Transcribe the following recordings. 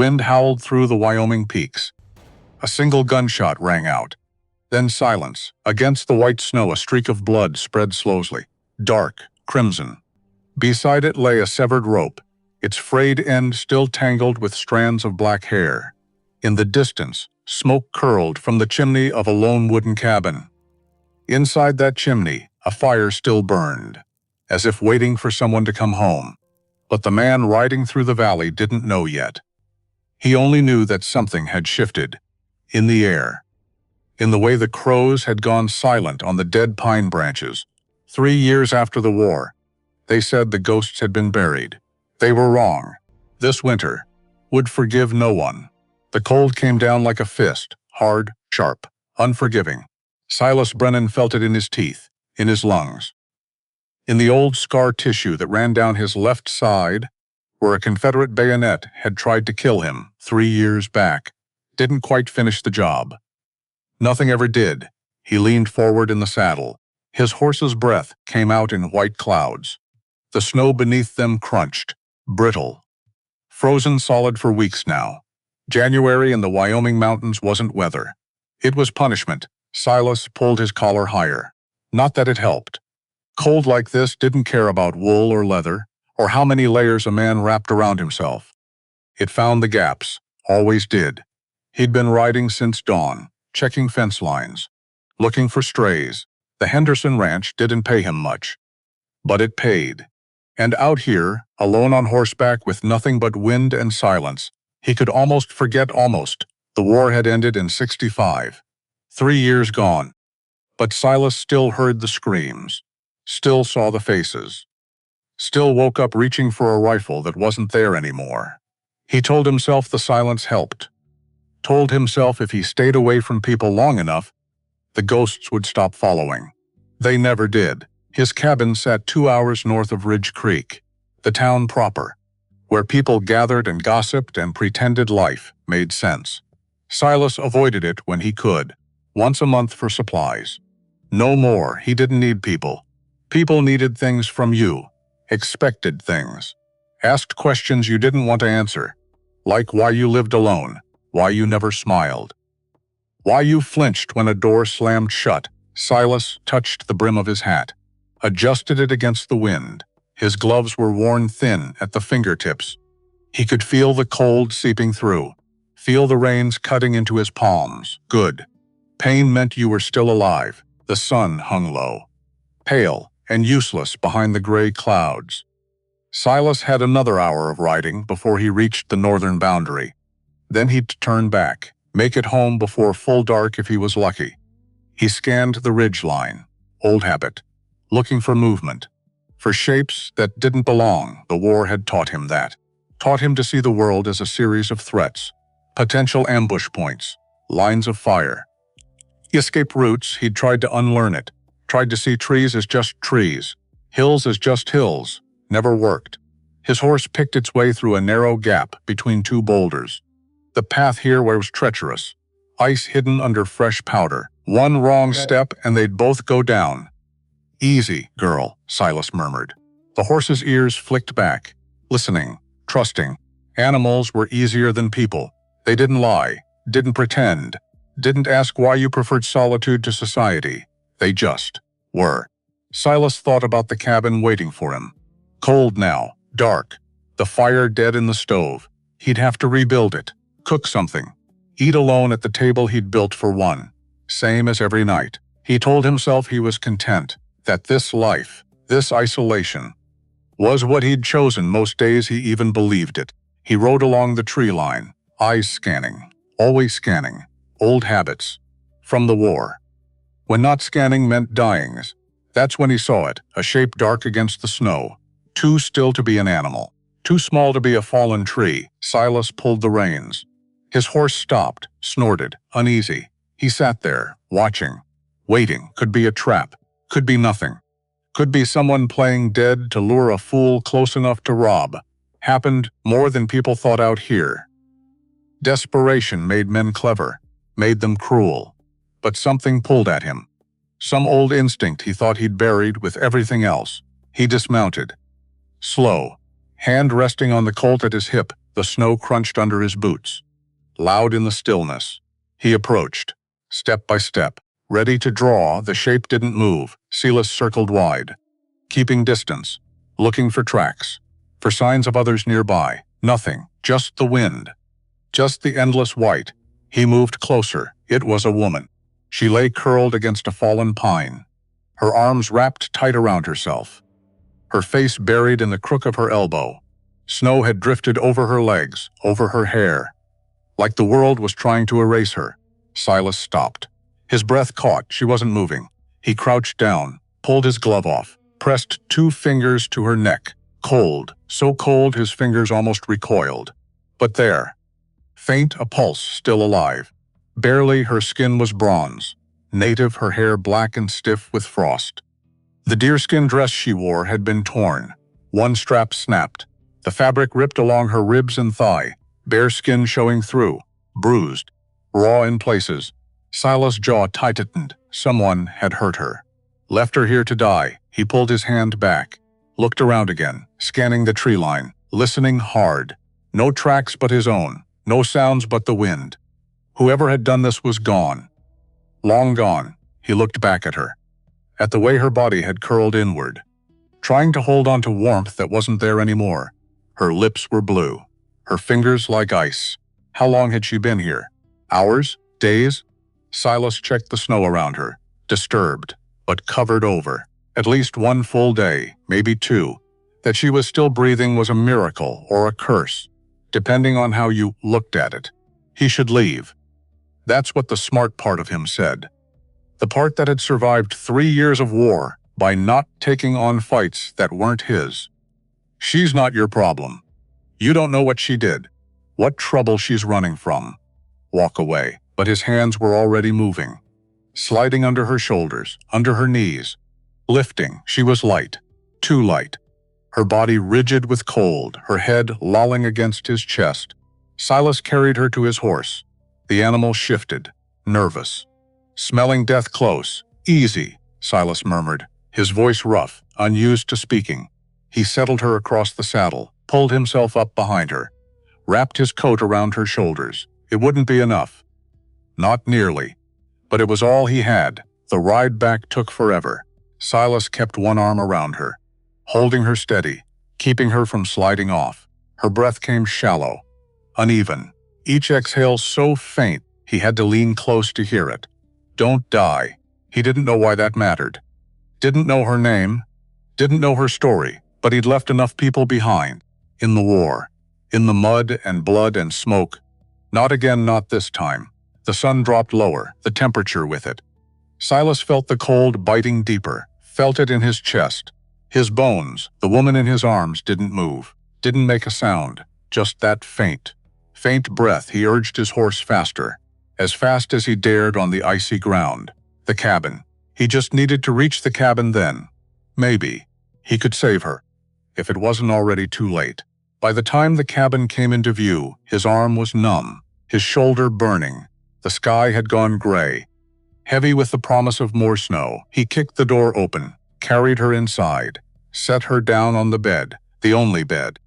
wind howled through the Wyoming peaks. A single gunshot rang out. Then silence. Against the white snow, a streak of blood spread slowly. Dark, crimson. Beside it lay a severed rope, its frayed end still tangled with strands of black hair. In the distance, smoke curled from the chimney of a lone wooden cabin. Inside that chimney, a fire still burned, as if waiting for someone to come home. But the man riding through the valley didn't know yet. He only knew that something had shifted. In the air. In the way the crows had gone silent on the dead pine branches. 3 years after the war, they said the ghosts had been buried. They were wrong. This winter would forgive no one. The cold came down like a fist, hard, sharp, unforgiving. Silas Brennan felt it in his teeth, in his lungs. In the old scar tissue that ran down his left side, where a Confederate bayonet had tried to kill him 3 years back, didn't quite finish the job. Nothing ever did. He leaned forward in the saddle. His horse's breath came out in white clouds. The snow beneath them crunched, brittle. Frozen solid for weeks now. January in the Wyoming mountains wasn't weather. It was punishment. Silas pulled his collar higher. Not that it helped. Cold like this didn't care about wool or leather, or how many layers a man wrapped around himself. It found the gaps, always did. He'd been riding since dawn, checking fence lines, looking for strays. The Henderson Ranch didn't pay him much, but it paid. And out here, alone on horseback with nothing but wind and silence, he could almost forget the war had ended in '65. 3 years gone. But Silas still heard the screams, still saw the faces, still woke up reaching for a rifle that wasn't there anymore. He told himself the silence helped. Told himself if he stayed away from people long enough, the ghosts would stop following. They never did. His cabin sat 2 hours north of Ridge Creek, the town proper, where people gathered and gossiped and pretended life made sense. Silas avoided it when he could, once a month for supplies. No more. He didn't need people. People needed things from you, expected things. Asked questions you didn't want to answer, like why you lived alone, why you never smiled, why you flinched when a door slammed shut. Silas touched the brim of his hat, adjusted it against the wind. His gloves were worn thin at the fingertips. He could feel the cold seeping through, feel the rains cutting into his palms. Good. Pain meant you were still alive. The sun hung low, pale and useless behind the gray clouds. Silas had another hour of riding before he reached the northern boundary. Then he'd turn back, make it home before full dark if he was lucky. He scanned the ridge line, old habit, looking for movement, for shapes that didn't belong. The war had taught him that, taught him to see the world as a series of threats, potential ambush points, lines of fire. Escape routes, he'd tried to unlearn it, tried to see trees as just trees, hills as just hills, never worked. His horse picked its way through a narrow gap between two boulders. The path here was treacherous, ice hidden under fresh powder. One wrong step and they'd both go down. Easy, girl, Silas murmured. The horse's ears flicked back, listening, trusting. Animals were easier than people. They didn't lie, didn't pretend, didn't ask why you preferred solitude to society. They just were. Silas thought about the cabin waiting for him. Cold now, dark, the fire dead in the stove. He'd have to rebuild it, cook something, eat alone at the table he'd built for one. Same as every night. He told himself he was content, that this life, this isolation, was what he'd chosen. Most days he even believed it. He rode along the tree line, eyes scanning, always scanning, old habits, from the war. When not scanning meant dyings, that's when he saw it, a shape dark against the snow, too still to be an animal, too small to be a fallen tree. Silas pulled the reins. His horse stopped, snorted, uneasy. He sat there, watching, waiting. Could be a trap, could be nothing. Could be someone playing dead to lure a fool close enough to rob. Happened more than people thought out here. Desperation made men clever, made them cruel. But something pulled at him. Some old instinct he thought he'd buried with everything else. He dismounted. Slow, hand resting on the colt at his hip, The snow crunched under his boots. Loud in the stillness. He approached, step by step. Ready to draw, the shape didn't move. Silas circled wide, keeping distance, looking for tracks, for signs of others nearby. Nothing, just the wind, just the endless white. He moved closer. It was a woman. She lay curled against a fallen pine, her arms wrapped tight around herself, her face buried in the crook of her elbow. Snow had drifted over her legs, over her hair, like the world was trying to erase her. Silas stopped. His breath caught. She wasn't moving. He crouched down, pulled his glove off, pressed 2 fingers to her neck. Cold, so cold his fingers almost recoiled. But there, faint, a pulse still alive. Barely, her skin was bronze, native, her hair black and stiff with frost. The deerskin dress she wore had been torn. One strap snapped. The fabric ripped along her ribs and thigh, bare skin showing through, bruised, raw in places. Silas' jaw tightened. Someone had hurt her. Left her here to die. He pulled his hand back, looked around again, scanning the tree line, listening hard. No tracks but his own, no sounds but the wind. Whoever had done this was gone. Long gone. He looked back at her, at the way her body had curled inward, trying to hold on to warmth that wasn't there anymore. Her lips were blue, her fingers like ice. How long had she been here? Hours? Days? Silas checked the snow around her, disturbed, but covered over. At least 1 full day, maybe 2. That she was still breathing was a miracle or a curse, depending on how you looked at it. He should leave. That's what the smart part of him said. The part that had survived 3 years of war by not taking on fights that weren't his. She's not your problem. You don't know what she did, what trouble she's running from. Walk away. But his hands were already moving, sliding under her shoulders, under her knees, lifting. She was light, too light. Her body rigid with cold, her head lolling against his chest. Silas carried her to his horse. The animal shifted, nervous, smelling death close. Easy, Silas murmured, his voice rough, unused to speaking. He settled her across the saddle, pulled himself up behind her, wrapped his coat around her shoulders. It wouldn't be enough. Not nearly. But it was all he had. The ride back took forever. Silas kept one arm around her, holding her steady, keeping her from sliding off. Her breath came shallow, uneven, each exhale so faint he had to lean close to hear it. Don't die. He didn't know why that mattered. Didn't know her name, didn't know her story, but he'd left enough people behind. In the war, in the mud and blood and smoke. Not again, not this time. The sun dropped lower, the temperature with it. Silas felt the cold biting deeper, felt it in his chest. His bones, the woman in his arms, didn't move, didn't make a sound, just that faint breath. He urged his horse faster, as fast as he dared on the icy ground. The cabin. He just needed to reach the cabin then. Maybe he could save her, if it wasn't already too late. By the time the cabin came into view, his arm was numb, his shoulder burning. The sky had gone gray, heavy with the promise of more snow. He kicked the door open, carried her inside, set her down on the bed, the only bed.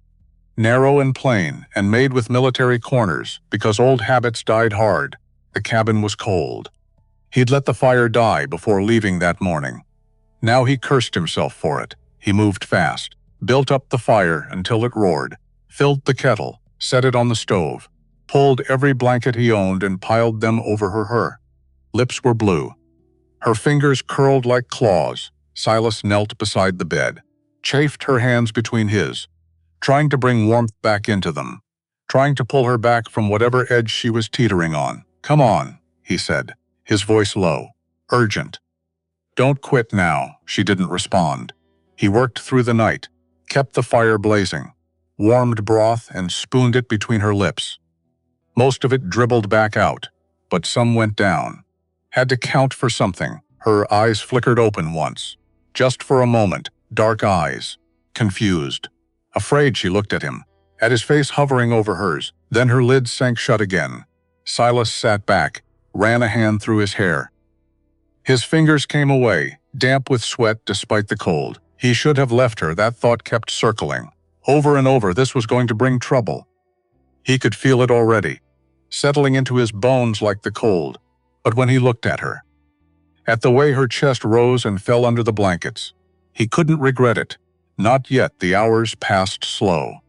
Narrow and plain, and made with military corners, because old habits died hard. The cabin was cold. He'd let the fire die before leaving that morning. Now he cursed himself for it. He moved fast, built up the fire until it roared, filled the kettle, set it on the stove, pulled every blanket he owned and piled them over her. Lips were blue. Her fingers curled like claws. Silas knelt beside the bed, chafed her hands between his, trying to bring warmth back into them, trying to pull her back from whatever edge she was teetering on. Come on, he said, his voice low, urgent. Don't quit now, she didn't respond. He worked through the night, kept the fire blazing, warmed broth and spooned it between her lips. Most of it dribbled back out, but some went down. Had to count for something. Her eyes flickered open once. Just for a moment, dark eyes, confused. Afraid, she looked at him, at his face hovering over hers. Then her lids sank shut again. Silas sat back, ran a hand through his hair. His fingers came away, damp with sweat despite the cold. He should have left her. That thought kept circling. Over and over, this was going to bring trouble. He could feel it already, settling into his bones like the cold. But when he looked at her, at the way her chest rose and fell under the blankets, he couldn't regret it. Not yet. The hours passed slow.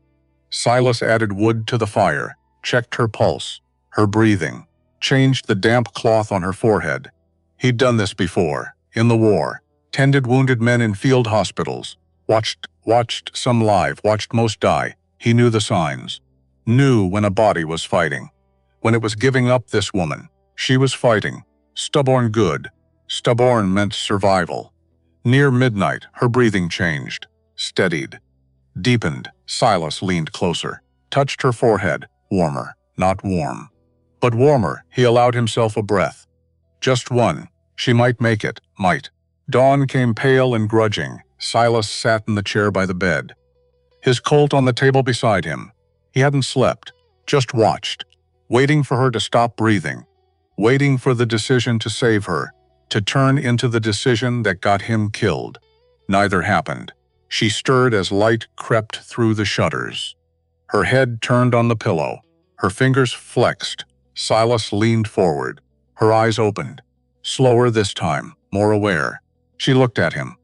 Silas added wood to the fire, checked her pulse, her breathing, changed the damp cloth on her forehead. He'd done this before, in the war, tended wounded men in field hospitals, watched some live, watched most die. He knew the signs, knew when a body was fighting, when it was giving up. This woman, she was fighting, stubborn good. Stubborn meant survival. Near midnight, her breathing changed, steadied, deepened. Silas leaned closer, touched her forehead, warmer, not warm, but warmer. He allowed himself a breath. Just one. She might make it, might. Dawn came pale and grudging. Silas sat in the chair by the bed, his Colt on the table beside him. He hadn't slept, just watched, waiting for her to stop breathing, waiting for the decision to save her, to turn into the decision that got him killed. Neither happened. She stirred as light crept through the shutters. Her head turned on the pillow, her fingers flexed. Silas leaned forward, her eyes opened, slower this time, more aware. She looked at him,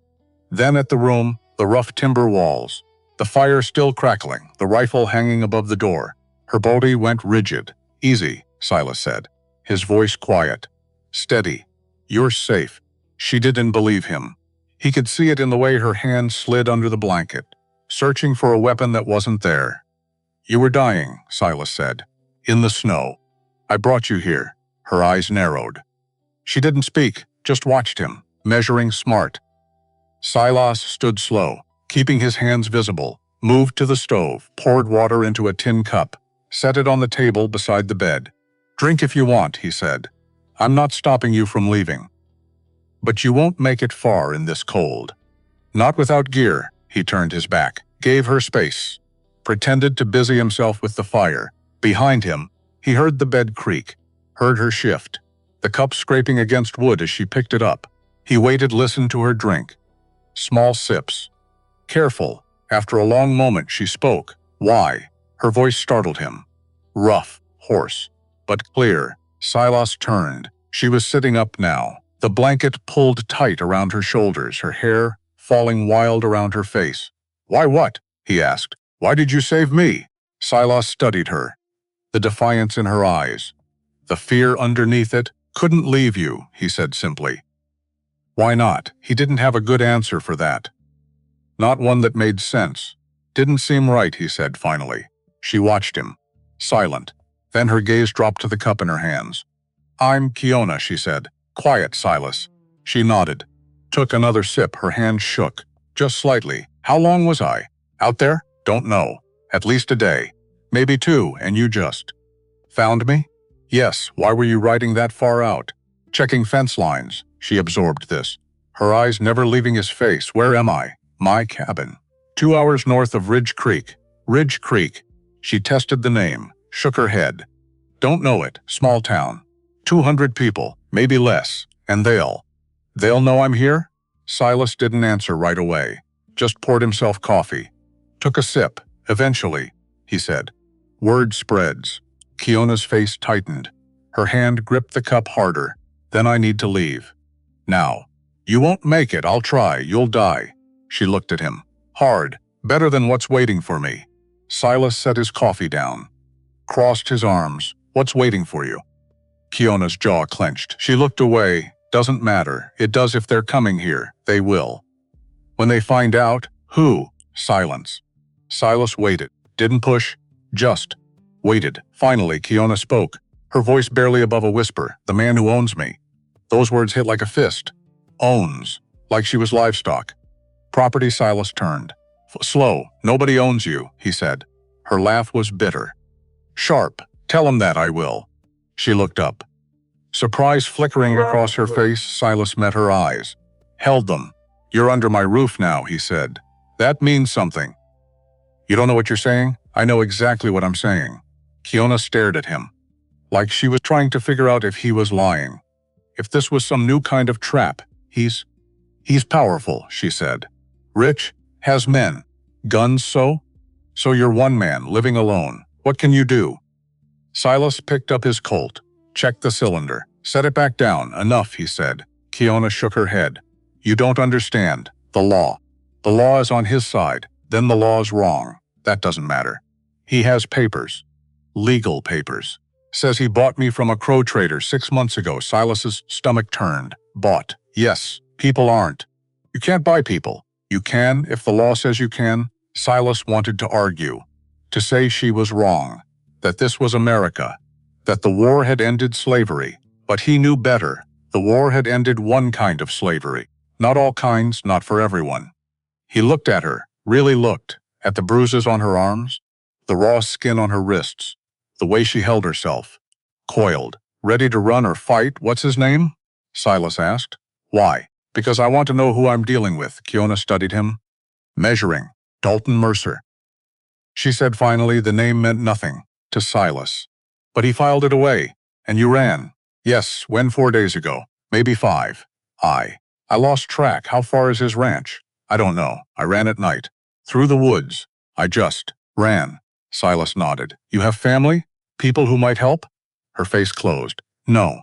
then at the room, the rough timber walls, the fire still crackling, the rifle hanging above the door. Her body went rigid. Easy, Silas said, his voice quiet, steady. You're safe. She didn't believe him. He could see it in the way her hand slid under the blanket, searching for a weapon that wasn't there. You were dying, Silas said, in the snow. I brought you here. Her eyes narrowed. She didn't speak, just watched him, measuring smart. Silas stood slow, keeping his hands visible, moved to the stove, poured water into a tin cup, set it on the table beside the bed. Drink if you want, he said. I'm not stopping you from leaving. But you won't make it far in this cold. Not without gear. He turned his back, gave her space, pretended to busy himself with the fire. Behind him, he heard the bed creak, heard her shift, the cup scraping against wood as she picked it up. He waited, listened to her drink. Small sips. Careful. After a long moment, she spoke. Why? Her voice startled him. Rough, hoarse, but clear. Silas turned. She was sitting up now, the blanket pulled tight around her shoulders, her hair falling wild around her face. Why what? He asked. Why did you save me? Silas studied her, the defiance in her eyes, the fear underneath it. Couldn't leave you, he said simply. Why not? He didn't have a good answer for that. Not one that made sense. Didn't seem right, he said finally. She watched him, silent. Then her gaze dropped to the cup in her hands. I'm Kiona, she said. Quiet, Silas. She nodded. Took another sip. Her hand shook, just slightly. How long was I out there? Don't know. At least a day. Maybe two, and you just found me? Yes. Why were you riding that far out? Checking fence lines. She absorbed this, her eyes never leaving his face. Where am I? My cabin. 2 hours north of Ridge Creek. Ridge Creek. She tested the name, shook her head. Don't know it. Small town. 200 people, maybe less, and they'll know I'm here? Silas didn't answer right away, just poured himself coffee. Took a sip. Eventually, he said. Word spreads. Kiona's face tightened. Her hand gripped the cup harder. Then I need to leave. Now. You won't make it. I'll try. You'll die. She looked at him. Hard. Better than what's waiting for me. Silas set his coffee down, crossed his arms. What's waiting for you? Kiona's jaw clenched. She looked away. Doesn't matter. It does if they're coming here. They will. When they find out, who? Silence. Silas waited. Didn't push. Just waited. Finally, Kiona spoke, her voice barely above a whisper. The man who owns me. Those words hit like a fist. Owns. Like she was livestock. Property. Silas turned. Slow. Nobody owns you, he said. Her laugh was bitter. Sharp. Tell him that I will. She looked up. Surprise flickering across her face. Silas met her eyes. Held them. You're under my roof now, he said. That means something. You don't know what you're saying? I know exactly what I'm saying. Kiona stared at him, like she was trying to figure out if he was lying. If this was some new kind of trap. He's powerful, she said. Rich, has men, guns. So you're one man, living alone. What can you do? Silas picked up his Colt, checked the cylinder, set it back down. Enough, he said. Kiona shook her head. You don't understand. The law. The law is on his side. Then the law's wrong. That doesn't matter. He has papers. Legal papers. Says he bought me from a crow trader 6 months ago. Silas's stomach turned. Bought. Yes, people aren't. You can't buy people. You can if the law says you can. Silas wanted to argue, to say she was wrong, that this was America, that the war had ended slavery. But he knew better. The war had ended one kind of slavery. Not all kinds, not for everyone. He looked at her, really looked, at the bruises on her arms, the raw skin on her wrists, the way she held herself, coiled, ready to run or fight. What's his name? Silas asked. Why? Because I want to know who I'm dealing with. Kiona studied him. Measuring. Dalton Mercer. She said finally the name meant nothing to Silas. But he filed it away. And you ran. Yes, when 4 days ago. Maybe 5. I lost track. How far is his ranch? I don't know. I ran at night. Through the woods. I just ran. Silas nodded. You have family? People who might help? Her face closed. No.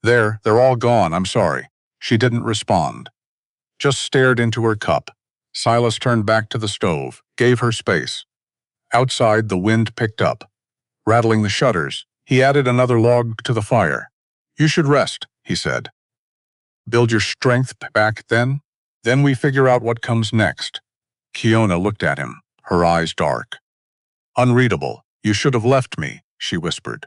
They're all gone. I'm sorry. She didn't respond. Just stared into her cup. Silas turned back to the stove, gave her space. Outside, the wind picked up. Rattling the shutters, he added another log to the fire. You should rest, he said. Build your strength back then? Then we figure out what comes next. Kiona looked at him, her eyes dark. Unreadable. You should have left me, she whispered.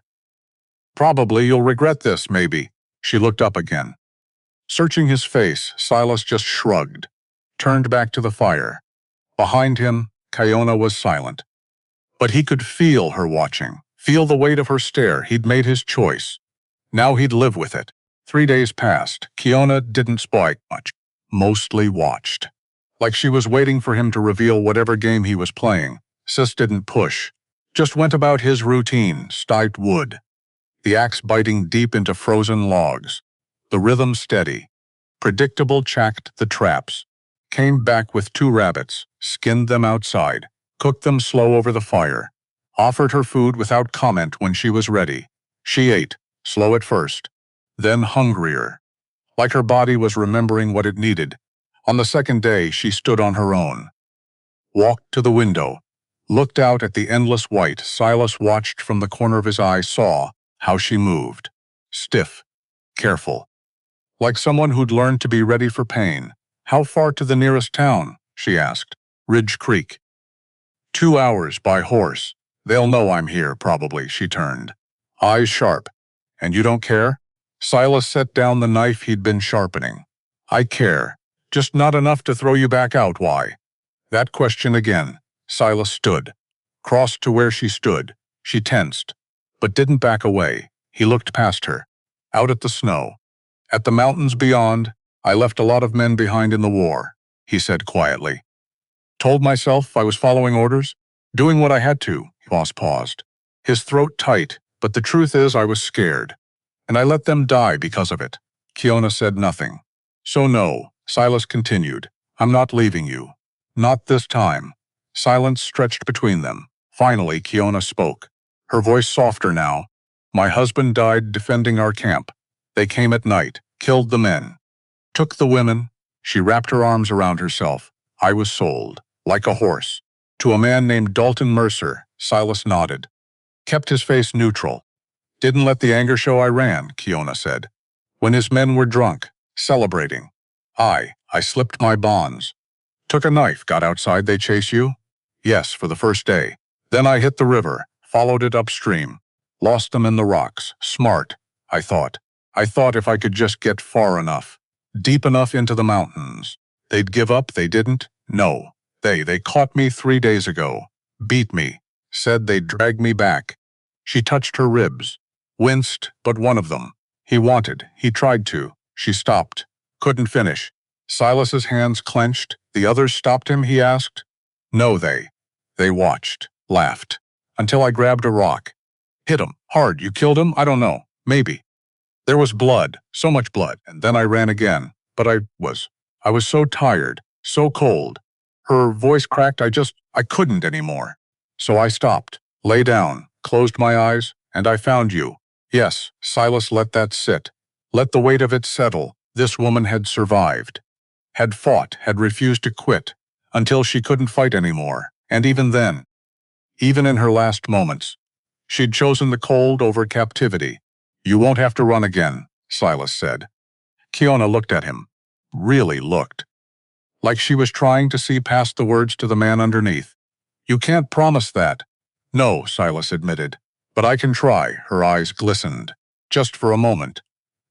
Probably you'll regret this, maybe. She looked up again. Searching his face, Silas just shrugged, turned back to the fire. Behind him, Kiona was silent. But he could feel her watching, feel the weight of her stare. He'd made his choice. Now he'd live with it. 3 days passed. Kiona didn't speak much, mostly watched. Like she was waiting for him to reveal whatever game he was playing. Sis didn't push, just went about his routine, staked wood. The axe biting deep into frozen logs. The rhythm steady. Predictable. Checked the traps. Came back with 2 rabbits, skinned them outside, cooked them slow over the fire. Offered her food without comment when she was ready. She ate, slow at first, then hungrier. Like her body was remembering what it needed. On the second day, she stood on her own. Walked to the window. Looked out at the endless white. Silas watched from the corner of his eye, saw how she moved. Stiff. Careful. Like someone who'd learned to be ready for pain. How far to the nearest town? She asked. Ridge Creek. 2 hours by horse. They'll know I'm here, probably. She turned. Eyes sharp. And you don't care? Silas set down the knife he'd been sharpening. I care. Just not enough to throw you back out. Why? That question again. Silas stood. Crossed to where she stood. She tensed, but didn't back away. He looked past her. Out at the snow. At the mountains beyond. I left a lot of men behind in the war, he said quietly. Told myself I was following orders, doing what I had to. Boss paused. His throat tight, but the truth is I was scared. And I let them die because of it. Kiona said nothing. So no, Silas continued. I'm not leaving you. Not this time. Silence stretched between them. Finally, Kiona spoke. Her voice softer now. My husband died defending our camp. They came at night, killed the men. Took the women. She wrapped her arms around herself. I was sold, like a horse. To a man named Dalton Mercer. Silas nodded. Kept his face neutral. Didn't let the anger show. I ran, Kiona said. When his men were drunk, celebrating. I slipped my bonds. Took a knife. Got outside. They chase you? Yes, for the first day. Then I hit the river, followed it upstream. Lost them in the rocks. Smart, I thought. I thought if I could just get far enough. Deep enough into the mountains. They'd give up. They didn't. No. They caught me 3 days ago. Beat me. Said they'd drag me back. She touched her ribs. Winced, but one of them. He wanted. He tried to. She stopped. Couldn't finish. Silas's hands clenched. The others stopped him, he asked. No, they watched. Laughed. Until I grabbed a rock. Hit him. Hard. You killed him? I don't know. Maybe. There was blood. So much blood. And then I ran again. But I was so tired. So cold. Her voice cracked. I couldn't anymore. So I stopped. Lay down. Closed my eyes. And I found you. Yes, Silas let that sit. Let the weight of it settle. This woman had survived. Had fought, had refused to quit, until she couldn't fight anymore. And even then, even in her last moments, she'd chosen the cold over captivity. You won't have to run again, Silas said. Kiona looked at him. Really looked. Like she was trying to see past the words to the man underneath. You can't promise that. No, Silas admitted. But I can try. Her eyes glistened. Just for a moment.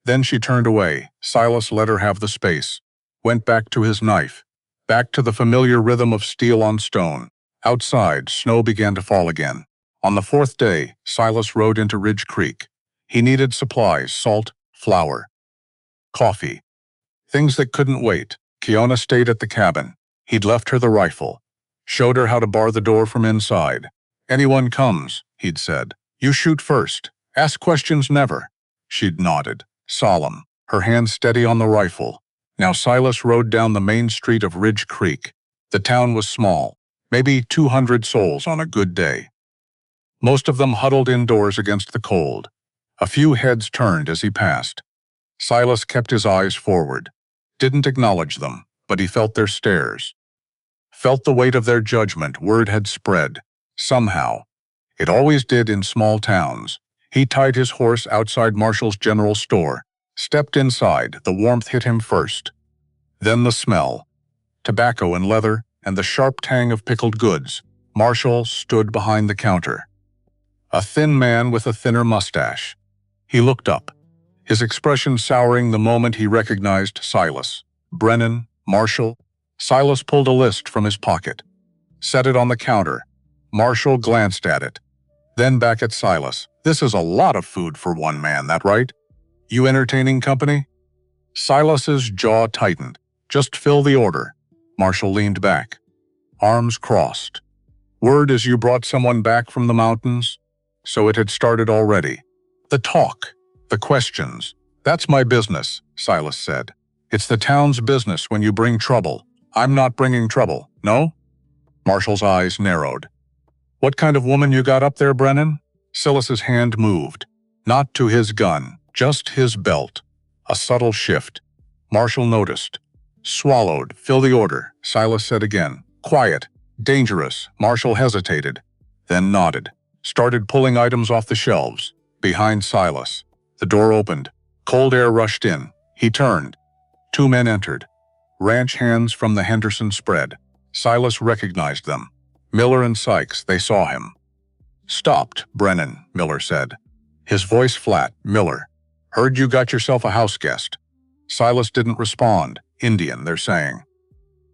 Then she turned away. Silas let her have the space. Went back to his knife. Back to the familiar rhythm of steel on stone. Outside, snow began to fall again. On the fourth day, Silas rode into Ridge Creek. He needed supplies, salt, flour, coffee. Things that couldn't wait. Kiona stayed at the cabin. He'd left her the rifle. Showed her how to bar the door from inside. Anyone comes, he'd said. You shoot first. Ask questions never. She'd nodded, solemn, her hand steady on the rifle. Now Silas rode down the main street of Ridge Creek. The town was small, maybe 200 souls on a good day. Most of them huddled indoors against the cold. A few heads turned as he passed. Silas kept his eyes forward. Didn't acknowledge them, but he felt their stares. Felt the weight of their judgment. Word had spread. Somehow. It always did in small towns. He tied his horse outside Marshall's general store. Stepped inside. The warmth hit him first. Then the smell. Tobacco and leather, and the sharp tang of pickled goods. Marshall stood behind the counter. A thin man with a thinner mustache. He looked up, his expression souring the moment he recognized Silas. Brennan, Marshall. Silas pulled a list from his pocket. Set it on the counter. Marshall glanced at it. Then back at Silas. This is a lot of food for one man, that right? You entertaining company? Silas's jaw tightened. Just fill the order. Marshall leaned back, arms crossed. Word is you brought someone back from the mountains? So it had started already. The talk, the questions. That's my business, Silas said. It's the town's business when you bring trouble. I'm not bringing trouble, no? Marshall's eyes narrowed. What kind of woman you got up there, Brennan? Silas's hand moved. Not to his gun, just his belt. A subtle shift. Marshall noticed. Swallowed. Fill the order, Silas said again. Quiet. Dangerous. Marshall hesitated. Then nodded. Started pulling items off the shelves. Behind Silas. The door opened. Cold air rushed in. He turned. Two men entered. Ranch hands from the Henderson spread. Silas recognized them. Miller and Sykes, they saw him. Stopped, Brennan, Miller said. His voice flat. Miller. Heard you got yourself a house guest. Silas didn't respond. Indian, they're saying.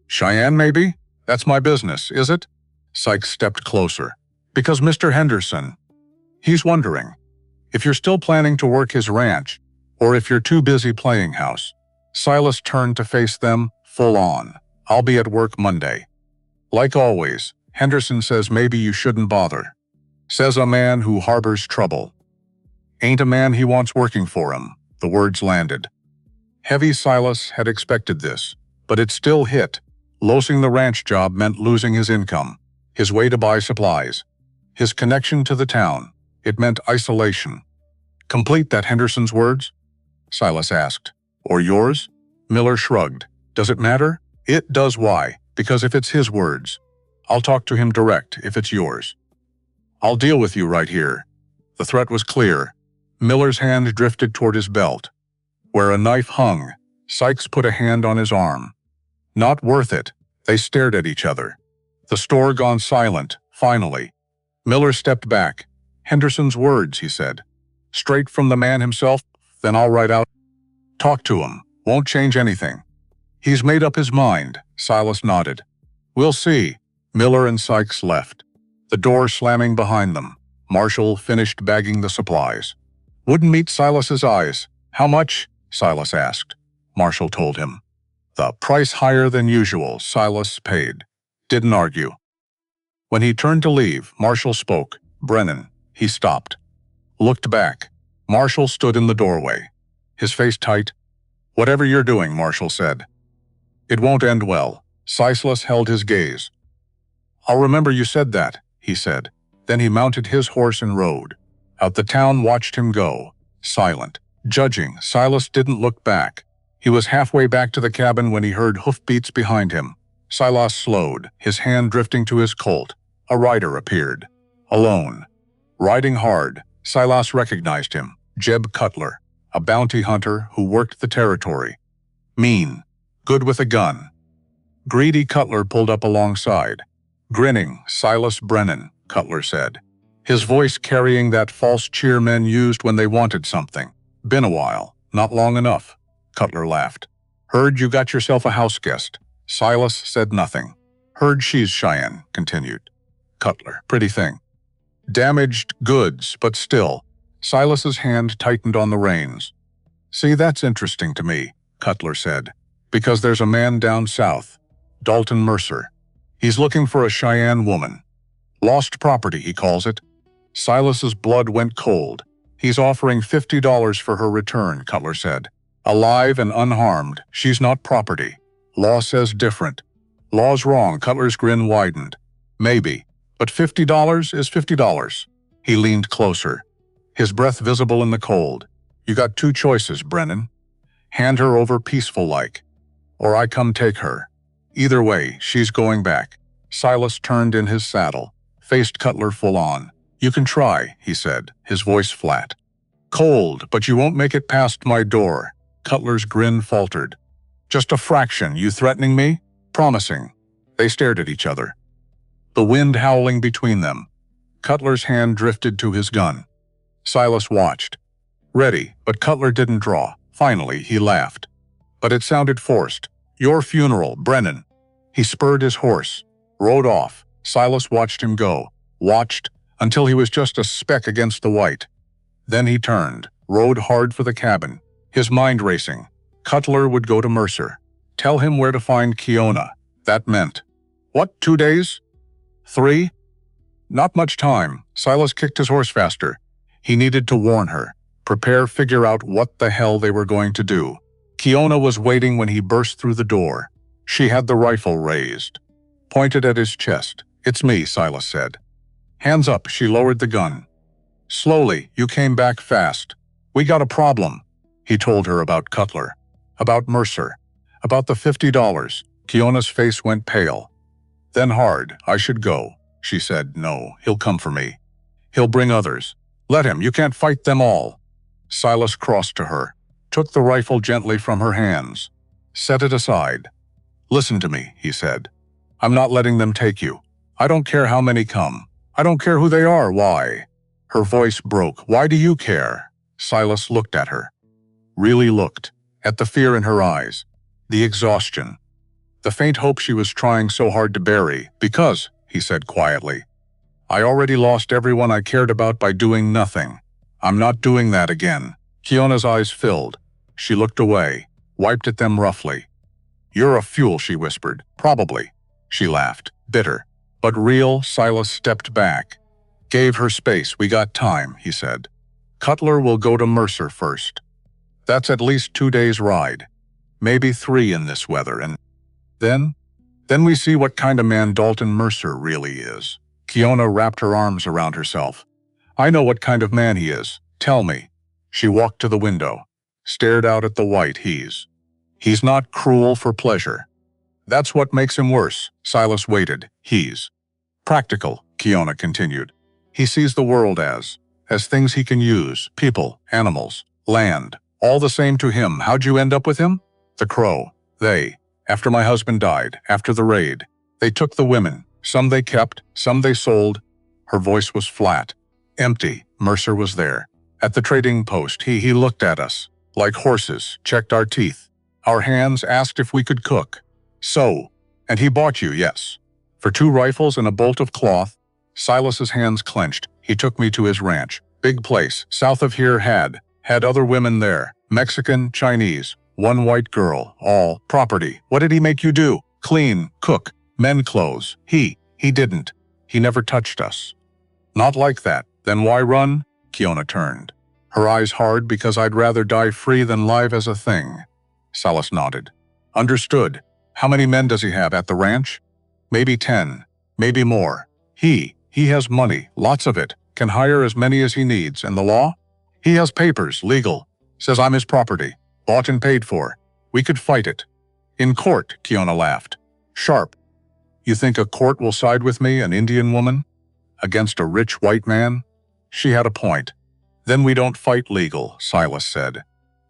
Cheyenne, maybe? That's my business, is it? Sykes stepped closer. Because Mr. Henderson. He's wondering. If you're still planning to work his ranch, or if you're too busy playing house. Silas turned to face them, full on. I'll be at work Monday. Like always, Henderson says maybe you shouldn't bother. Says a man who harbors trouble. Ain't a man he wants working for him, the words landed. Heavy Silas had expected this, but it still hit. Losing the ranch job meant losing his income, his way to buy supplies, his connection to the town. It meant isolation. Complete that Henderson's words? Silas asked. Or yours? Miller shrugged. Does it matter? It does. Why? Because if it's his words, I'll talk to him direct if it's yours. I'll deal with you right here. The threat was clear. Miller's hand drifted toward his belt. Where a knife hung, Sykes put a hand on his arm. Not worth it. They stared at each other. The store gone silent, finally. Miller stepped back. Henderson's words, he said. Straight from the man himself, then I'll write out. Talk to him. Won't change anything. He's made up his mind, Silas nodded. We'll see. Miller and Sykes left. The door slamming behind them. Marshall finished bagging the supplies. Wouldn't meet Silas's eyes. How much? Silas asked. Marshall told him. The price higher than usual, Silas paid. Didn't argue. When he turned to leave, Marshall spoke. Brennan. He stopped. Looked back. Marshall stood in the doorway. His face tight. Whatever you're doing, Marshall said. It won't end well. Silas held his gaze. I'll remember you said that, he said. Then he mounted his horse and rode. Out the town watched him go, silent, judging. Silas didn't look back. He was halfway back to the cabin when he heard hoofbeats behind him. Silas slowed, his hand drifting to his Colt. A rider appeared. Alone. Riding hard, Silas recognized him. Jeb Cutler, a bounty hunter who worked the territory. Mean. Good with a gun. Greedy Cutler pulled up alongside. Grinning, Silas Brennan, Cutler said. His voice carrying that false cheer men used when they wanted something. Been a while. Not long enough. Cutler laughed. Heard you got yourself a house guest. Silas said nothing. Heard she's Cheyenne, continued. Cutler, pretty thing. Damaged goods, but still. Silas's hand tightened on the reins. See, that's interesting to me, Cutler said, because there's a man down south, Dalton Mercer. He's looking for a Cheyenne woman. Lost property, he calls it. Silas's blood went cold. He's offering $50 for her return, Cutler said. Alive and unharmed, she's not property. Law says different. Law's wrong, Cutler's grin widened. Maybe, but $50 is $50. He leaned closer, his breath visible in the cold. You got two choices, Brennan. Hand her over peaceful-like, or I come take her. Either way, she's going back. Silas turned in his saddle, faced Cutler full on. You can try, he said, his voice flat. Cold, but you won't make it past my door. Cutler's grin faltered. Just a fraction, you threatening me? Promising. They stared at each other, the wind howling between them. Cutler's hand drifted to his gun. Silas watched. Ready, but Cutler didn't draw. Finally, he laughed. But it sounded forced. Your funeral, Brennan. He spurred his horse, rode off. Silas watched him go, watched until he was just a speck against the white. Then he turned, rode hard for the cabin, his mind racing. Cutler would go to Mercer. Tell him where to find Kiona. That meant. What, 2 days? 3? Not much time. Silas kicked his horse faster. He needed to warn her, prepare, figure out what the hell they were going to do. Kiona was waiting when he burst through the door. She had the rifle raised, pointed at his chest. It's me, Silas said. Hands up, she lowered the gun. Slowly, you came back fast. We got a problem. He told her about Cutler, about Mercer, about the $50. Kiona's face went pale. Then hard, I should go. She said, no, he'll come for me. He'll bring others. Let him, you can't fight them all. Silas crossed to her, took the rifle gently from her hands, set it aside. Listen to me, he said. I'm not letting them take you. I don't care how many come. I don't care who they are, why? Her voice broke. Why do you care? Silas looked at her. Really looked, at the fear in her eyes, the exhaustion, the faint hope she was trying so hard to bury, because, he said quietly, I already lost everyone I cared about by doing nothing. I'm not doing that again. Kiona's eyes filled. She looked away, wiped at them roughly. You're a fool, she whispered. Probably. She laughed, bitter. But real. Silas stepped back, gave her space. We got time, he said. Cutler will go to Mercer first. That's at least 2 days' ride. Maybe 3 in this weather, and then we see what kind of man Dalton Mercer really is. Kiona wrapped her arms around herself. I know what kind of man he is. Tell me. She walked to the window, stared out at the white. He's not cruel for pleasure. That's what makes him worse. Silas waited. He's practical, Kiona continued. He sees the world as things he can use, people, animals, land, all the same to him. How'd you end up with him? The Crow. After my husband died, after the raid, they took the women. Some they kept, some they sold. Her voice was flat, empty. Mercer was there. At the trading post, he looked at us, like horses, checked our teeth, our hands, asked if we could cook. So, and he bought you, yes. For 2 rifles and a bolt of cloth. Silas's hands clenched. He took me to his ranch. Big place, south of here, had other women there. Mexican, Chinese, 1 white girl, all property. What did he make you do? Clean, cook, men clothes. He didn't. He never touched us. Not like that. Then why run? Kiona turned, her eyes hard. Because I'd rather die free than live as a thing. Silas nodded. Understood. How many men does he have at the ranch? Maybe 10, maybe more. He has money, lots of it. can hire as many as he needs, and the law? He has papers, legal. Says I'm his property, bought and paid for. We could fight it. In court, Kiona laughed. Sharp. You think a court will side with me, an Indian woman? Against a rich white man? She had a point. Then we don't fight legal, Silas said.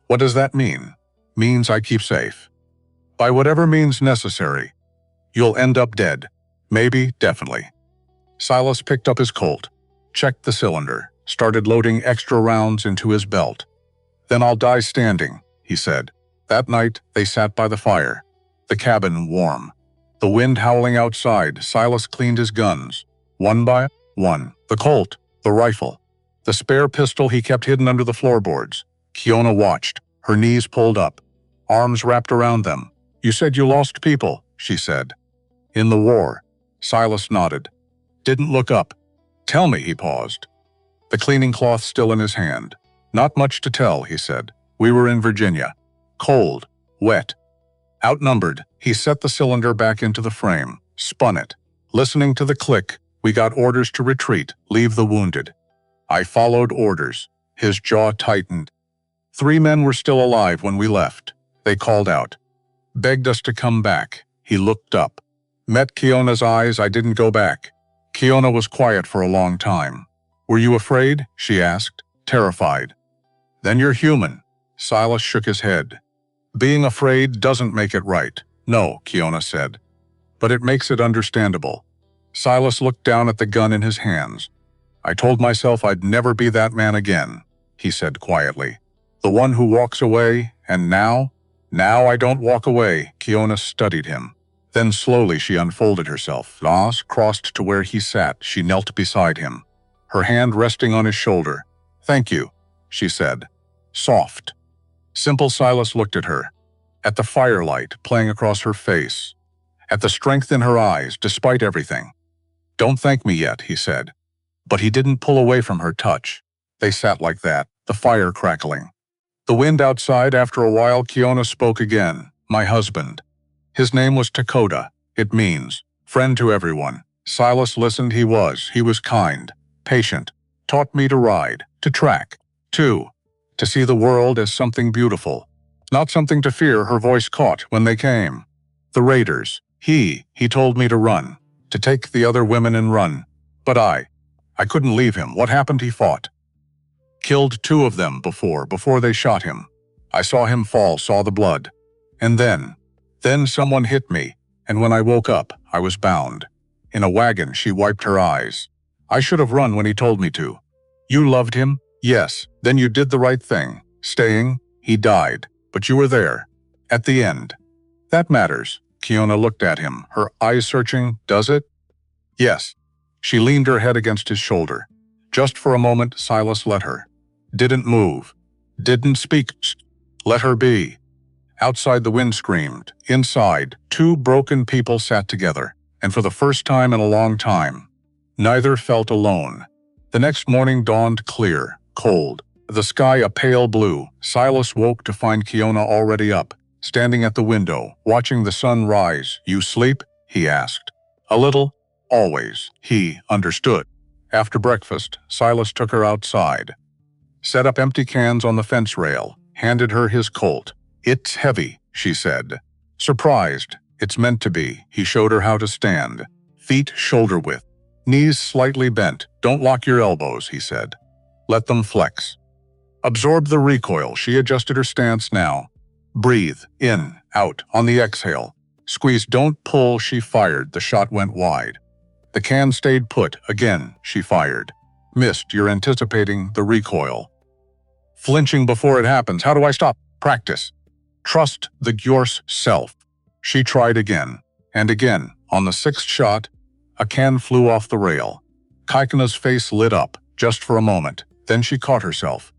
What does that mean? Means I keep safe. By whatever means necessary. You'll end up dead. Maybe, definitely. Silas picked up his Colt, checked the cylinder, started loading extra rounds into his belt. Then I'll die standing, he said. That night, they sat by the fire, the cabin warm. The wind howling outside, Silas cleaned his guns, one by one. The Colt, the rifle, the spare pistol he kept hidden under the floorboards. Kiona watched, her knees pulled up, arms wrapped around them. You said you lost people, she said. In the war. Silas nodded. Didn't look up. Tell me, he paused. The cleaning cloth still in his hand. Not much to tell, he said. We were in Virginia. Cold, wet, outnumbered. He set the cylinder back into the frame, spun it. Listening to the click, we got orders to retreat, leave the wounded. I followed orders. His jaw tightened. 3 men were still alive when we left. They called out. Begged us to come back. He looked up. Met Kiona's eyes. I didn't go back. Kiona was quiet for a long time. Were you afraid? She asked, terrified. Then you're human. Silas shook his head. Being afraid doesn't make it right. No, Kiona said. But it makes it understandable. Silas looked down at the gun in his hands. I told myself I'd never be that man again, he said quietly. The one who walks away, and now I don't walk away. Kiona studied him. Then slowly she unfolded herself. Nas crossed to where he sat. She knelt beside him, her hand resting on his shoulder. Thank you, she said. Soft. Simple. Silas looked at her, at the firelight playing across her face, at the strength in her eyes despite everything. Don't thank me yet, he said. But he didn't pull away from her touch. They sat like that, the fire crackling. The wind outside. After a while, Kiona spoke again. My husband. His name was Dakota. It means friend to everyone. Silas listened. He was kind, patient, taught me to ride, to track, to see the world as something beautiful, not something to fear. Her voice caught when they came. The raiders. He told me to run, to take the other women and run. But I couldn't leave him. What happened? He fought. Killed 2 of them before they shot him. I saw him fall, saw the blood. And then someone hit me, and when I woke up, I was bound. In a wagon. She wiped her eyes. I should have run when he told me to. You loved him? Yes. Then you did the right thing. Staying. He died. But you were there. At the end. That matters. Kiona looked at him, her eyes searching. Does it? Yes. She leaned her head against his shoulder. Just for a moment, Silas let her. Didn't move. Didn't speak. Let her be. Outside, the wind screamed. Inside, 2 broken people sat together, and for the first time in a long time, neither felt alone. The next morning dawned clear, cold, the sky a pale blue. Silas woke to find Kiona already up, standing at the window, watching the sun rise. You sleep? He asked. A little. Always. He understood. After breakfast, Silas took her outside, set up empty cans on the fence rail, handed her his Colt. It's heavy, she said. Surprised. It's meant to be. He showed her how to stand. Feet shoulder width. Knees slightly bent. Don't lock your elbows, he said. Let them flex. Absorb the recoil. She adjusted her stance now. Breathe. In, out, on the exhale. Squeeze. Don't pull. She fired. The shot went wide. The can stayed put. Again, she fired. Missed. You're anticipating the recoil. Flinching before it happens. How do I stop? Practice. Trust the yourself. She tried again, and again. On the 6th shot, a can flew off the rail. Kaikena's face lit up, just for a moment. Then she caught herself.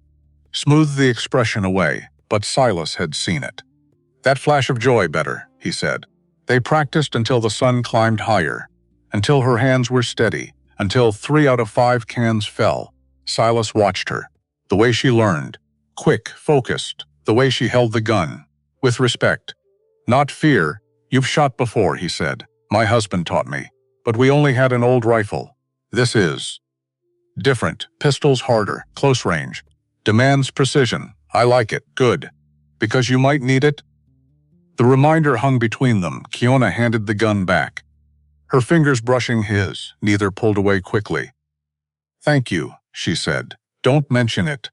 Smoothed the expression away, but Silas had seen it. That flash of joy better, he said. They practiced until the sun climbed higher, until her hands were steady, until 3 out of 5 cans fell. Silas watched her. The way she learned. Quick, focused. The way she held the gun. With respect. Not fear. You've shot before, he said. My husband taught me. But we only had an old rifle. This is Different, pistols harder, close range. Demands precision. I like it, good. Because you might need it? The reminder hung between them. Kiona handed the gun back. Her fingers brushing his, neither pulled away quickly. Thank you, she said. Don't mention it.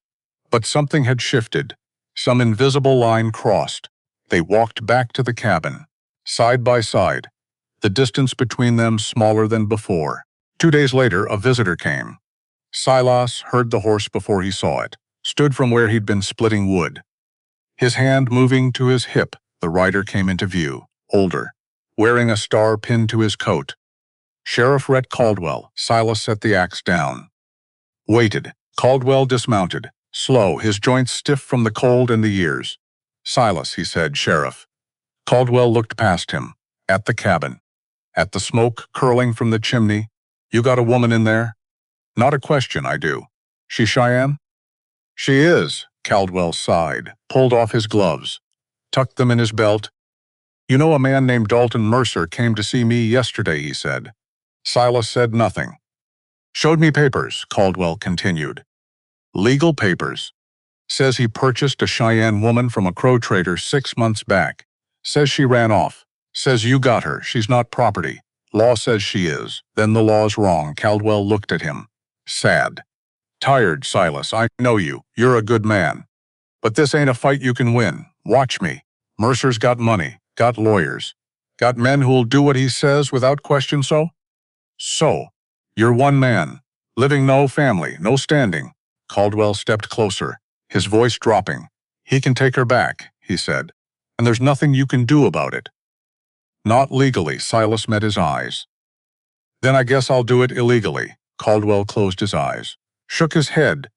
But something had shifted. Some invisible line crossed. They walked back to the cabin, side by side, the distance between them smaller than before. 2 days later, a visitor came. Silas heard the horse before he saw it, stood from where he'd been splitting wood. His hand moving to his hip, the rider came into view, older, wearing a star pinned to his coat. Sheriff Rhett Caldwell. Silas set the axe down. Waited. Caldwell dismounted, slow, his joints stiff from the cold and the years. Silas, he said, Sheriff. Caldwell looked past him, at the cabin, at the smoke curling from the chimney. You got a woman in there? Not a question, I do. She Cheyenne? She is, Caldwell sighed, pulled off his gloves, tucked them in his belt. You know a man named Dalton Mercer came to see me yesterday, he said. Silas said nothing. Showed me papers, Caldwell continued. Legal papers. Says he purchased a Cheyenne woman from a Crow trader 6 months back. Says she ran off. Says you got her, she's not property. Law says she is. Then the law's wrong. Caldwell looked at him. Sad. Tired, Silas, I know you. You're a good man. But this ain't a fight you can win. Watch me. Mercer's got money, got lawyers, got men who'll do what he says without question so? So, you're one man, living no family, no standing. Caldwell stepped closer, his voice dropping. He can take her back, he said, and there's nothing you can do about it. Not legally, Silas met his eyes. Then I guess I'll do it illegally. Caldwell closed his eyes, shook his head.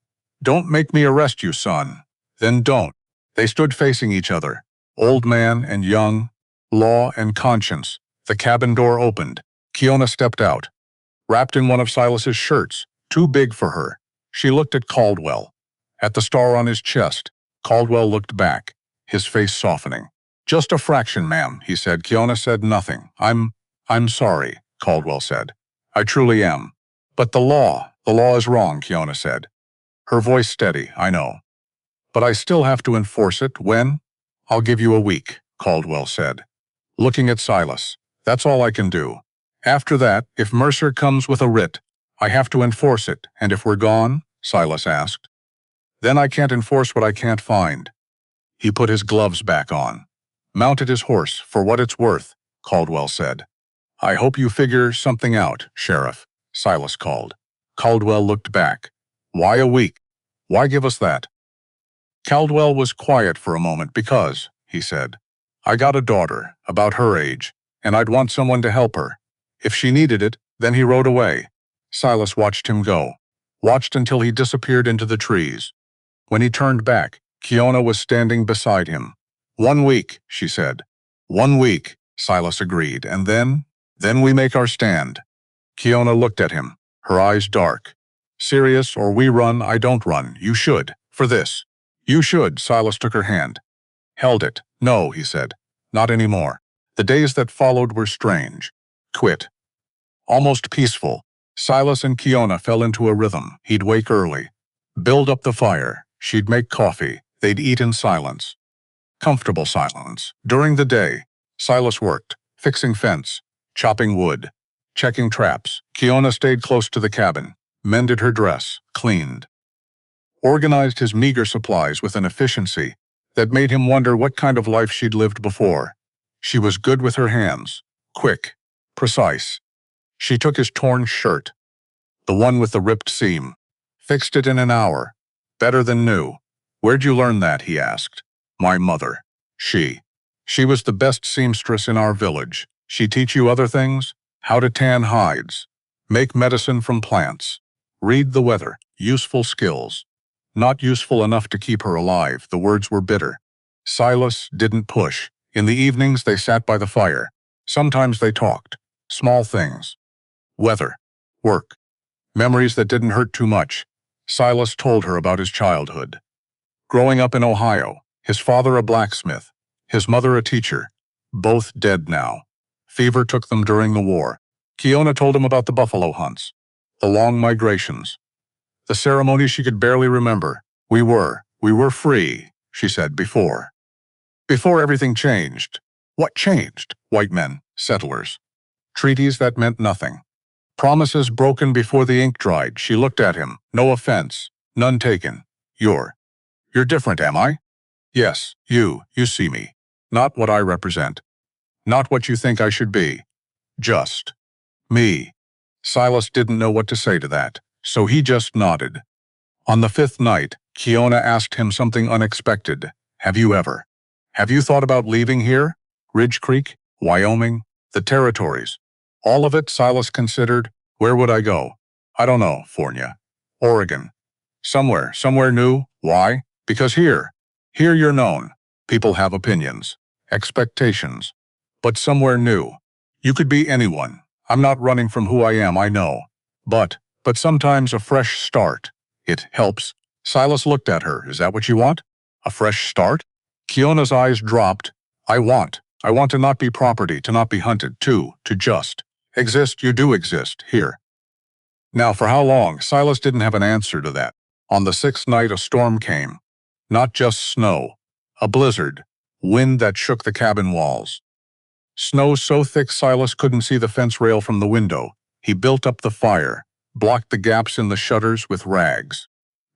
Don't make me arrest you, son. Then don't. They stood facing each other, old man and young, law and conscience. The cabin door opened. Kiona stepped out, wrapped in one of Silas's shirts, too big for her. She looked at Caldwell, at the star on his chest. Caldwell looked back, his face softening. Just a fraction, ma'am, he said. Kiona said nothing. I'm sorry, Caldwell said. I truly am. But the law is wrong, Kiona said. Her voice steady, I know. But I still have to enforce it. When? I'll give you a week, Caldwell said, looking at Silas. That's all I can do. After that, if Mercer comes with a writ, I have to enforce it, and if we're gone, Silas asked, then I can't enforce what I can't find. He put his gloves back on, mounted his horse. For what it's worth, Caldwell said. I hope you figure something out, Sheriff, Silas called. Caldwell looked back. Why a week? Why give us that? Caldwell was quiet for a moment because, he said, I got a daughter, about her age, and I'd want someone to help her. If she needed it, then he rode away. Silas watched him go, watched until he disappeared into the trees. When he turned back, Kiona was standing beside him. 1 week, she said. 1 week, Silas agreed, and then we make our stand. Kiona looked at him, her eyes dark. Serious, or we run, I don't run. You should, for this. You should, Silas took her hand. Held it. No, he said. Not anymore. The days that followed were strange. Quit. Almost peaceful. Silas and Kiona fell into a rhythm. He'd wake early, build up the fire. She'd make coffee. They'd eat in silence. Comfortable silence. During the day, Silas worked, fixing fence, chopping wood, checking traps. Kiona stayed close to the cabin, mended her dress, cleaned, organized his meager supplies with an efficiency that made him wonder what kind of life she'd lived before. She was good with her hands, quick, precise. She took his torn shirt, the one with the ripped seam, fixed it in an hour, better than new. Where'd you learn that, he asked. My mother. She was the best seamstress in our village. She teach you other things? How to tan hides, make medicine from plants, read the weather, useful skills. Not useful enough to keep her alive, the words were bitter. Silas didn't push. In the evenings they sat by the fire. Sometimes they talked. Small things. Weather. Work. Memories that didn't hurt too much. Silas told her about his childhood. Growing up in Ohio, his father a blacksmith, his mother a teacher, both dead now. Fever took them during the war. Kiona told him about the buffalo hunts, the long migrations, The ceremony she could barely remember. We were free, she said before. Before everything changed. What changed? White men, settlers. Treaties that meant nothing. Promises broken before the ink dried. She looked at him. No offense. None taken. You're different, am I? Yes, you see me. Not what I represent. Not what you think I should be. Just me. Silas didn't know what to say to that, so he just nodded. On the fifth night, Kiona asked him something unexpected. Have you thought about leaving here? Ridge Creek, Wyoming, the territories. All of it, Silas considered. Where would I go? I don't know, Fornia. Oregon. Somewhere new. Why? Because here you're known. People have opinions, expectations. But somewhere new. You could be anyone. I'm not running from who I am, I know. But sometimes a fresh start. It helps. Silas looked at her. Is that what you want? A fresh start? Kiona's eyes dropped. I want to not be property, to not be hunted, to just exist. You do exist, here. Now, for how long? Silas didn't have an answer to that. On the sixth night, a storm came. Not just snow. A blizzard. Wind that shook the cabin walls. Snow so thick Silas couldn't see the fence rail from the window. He built up the fire, blocked the gaps in the shutters with rags.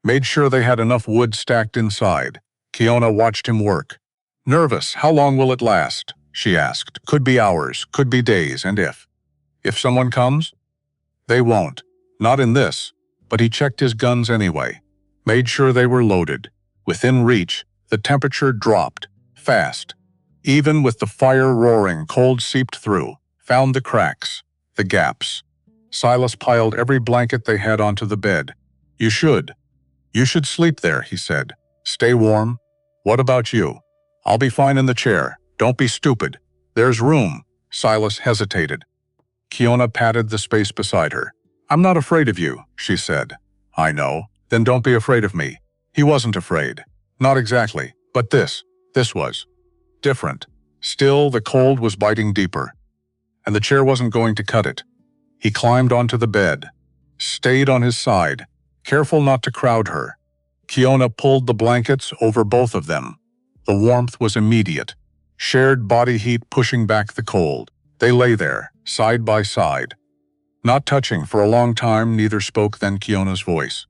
Made sure they had enough wood stacked inside. Kiona watched him work. Nervous, how long will it last? She asked. Could be hours, could be days, and if someone comes? They won't. Not in this. But he checked his guns anyway. Made sure they were loaded. Within reach, the temperature dropped. Fast. Even with the fire roaring, cold seeped through. Found the cracks. The gaps. Silas piled every blanket they had onto the bed. You should sleep there, he said. Stay warm. What about you? I'll be fine in the chair. Don't be stupid. There's room. Silas hesitated. Kiona patted the space beside her. I'm not afraid of you, she said. I know. Then don't be afraid of me. He wasn't afraid. Not exactly, but this was different. Still, the cold was biting deeper, and the chair wasn't going to cut it. He climbed onto the bed, stayed on his side, careful not to crowd her. Kiona pulled the blankets over both of them. The warmth was immediate, shared body heat pushing back the cold. They lay there, side by side. Not touching for a long time, neither spoke. Then Kiona's voice.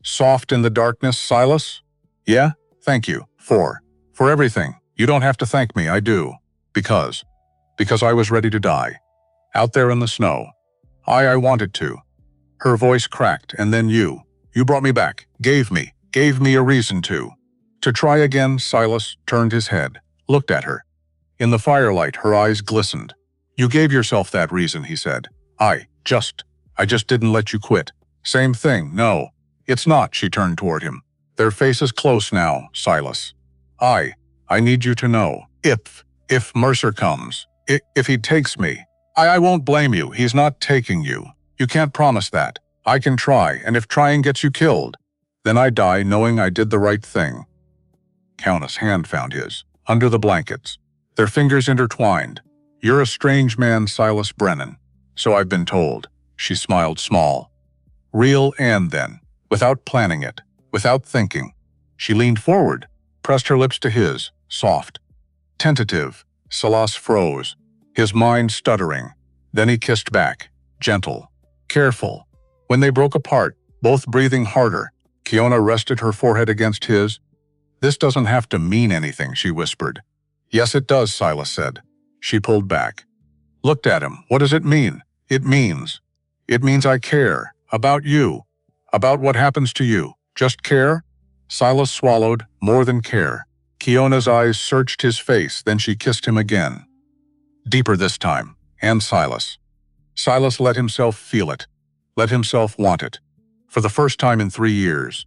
Soft in the darkness, Silas? Yeah, thank you. For everything. You don't have to thank me, I do. Because I was ready to die. Out there in the snow. I wanted to. Her voice cracked, and then you brought me back, gave me a reason to try again. Silas turned his head, looked at her. In the firelight, her eyes glistened. You gave yourself that reason, he said. I just didn't let you quit. Same thing, no. It's not, she turned toward him. Their faces close now, Silas. I need you to know, if Mercer comes, if he takes me, I won't blame you. He's not taking you. You can't promise that. I can try, and if trying gets you killed, then I die knowing I did the right thing. Kiona's hand found his, under the blankets. Their fingers intertwined. You're a strange man, Silas Brennan. So I've been told. She smiled small. Real, and then, without planning it, without thinking, she leaned forward, pressed her lips to his, soft, tentative. Silas froze, his mind stuttering. Then he kissed back, gentle, careful. When they broke apart, both breathing harder, Kiona rested her forehead against his. This doesn't have to mean anything, she whispered. Yes, it does, Silas said. She pulled back. Looked at him. What does it mean? It means I care. About you. About what happens to you. Just care? Silas swallowed. More than care. Kiona's eyes searched his face, then she kissed him again. Deeper this time. And Silas. Silas let himself feel it. Let himself want it. For the first time in 3 years.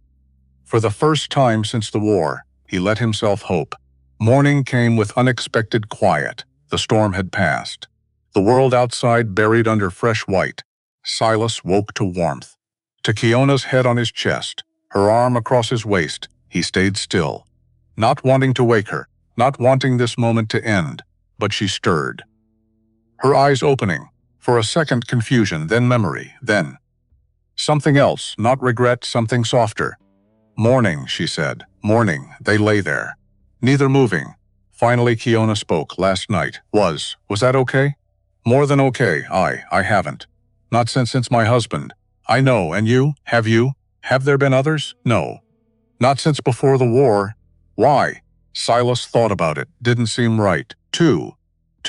For the first time since the war, he let himself hope. Morning came with unexpected quiet. The storm had passed. The world outside buried under fresh white. Silas woke to warmth. To Kiona's head on his chest, her arm across his waist, he stayed still. Not wanting to wake her, not wanting this moment to end, but she stirred. Her eyes opening, for a second confusion, then memory, then Something else, not regret, something softer. Morning, she said. Morning. They lay there, neither moving. Finally, Kiona spoke. Last night. Was that okay? More than okay. I haven't. Not since my husband. I know, and you? Have you? Have there been others? No. Not since before the war. Why? Silas thought about it. Didn't seem right. To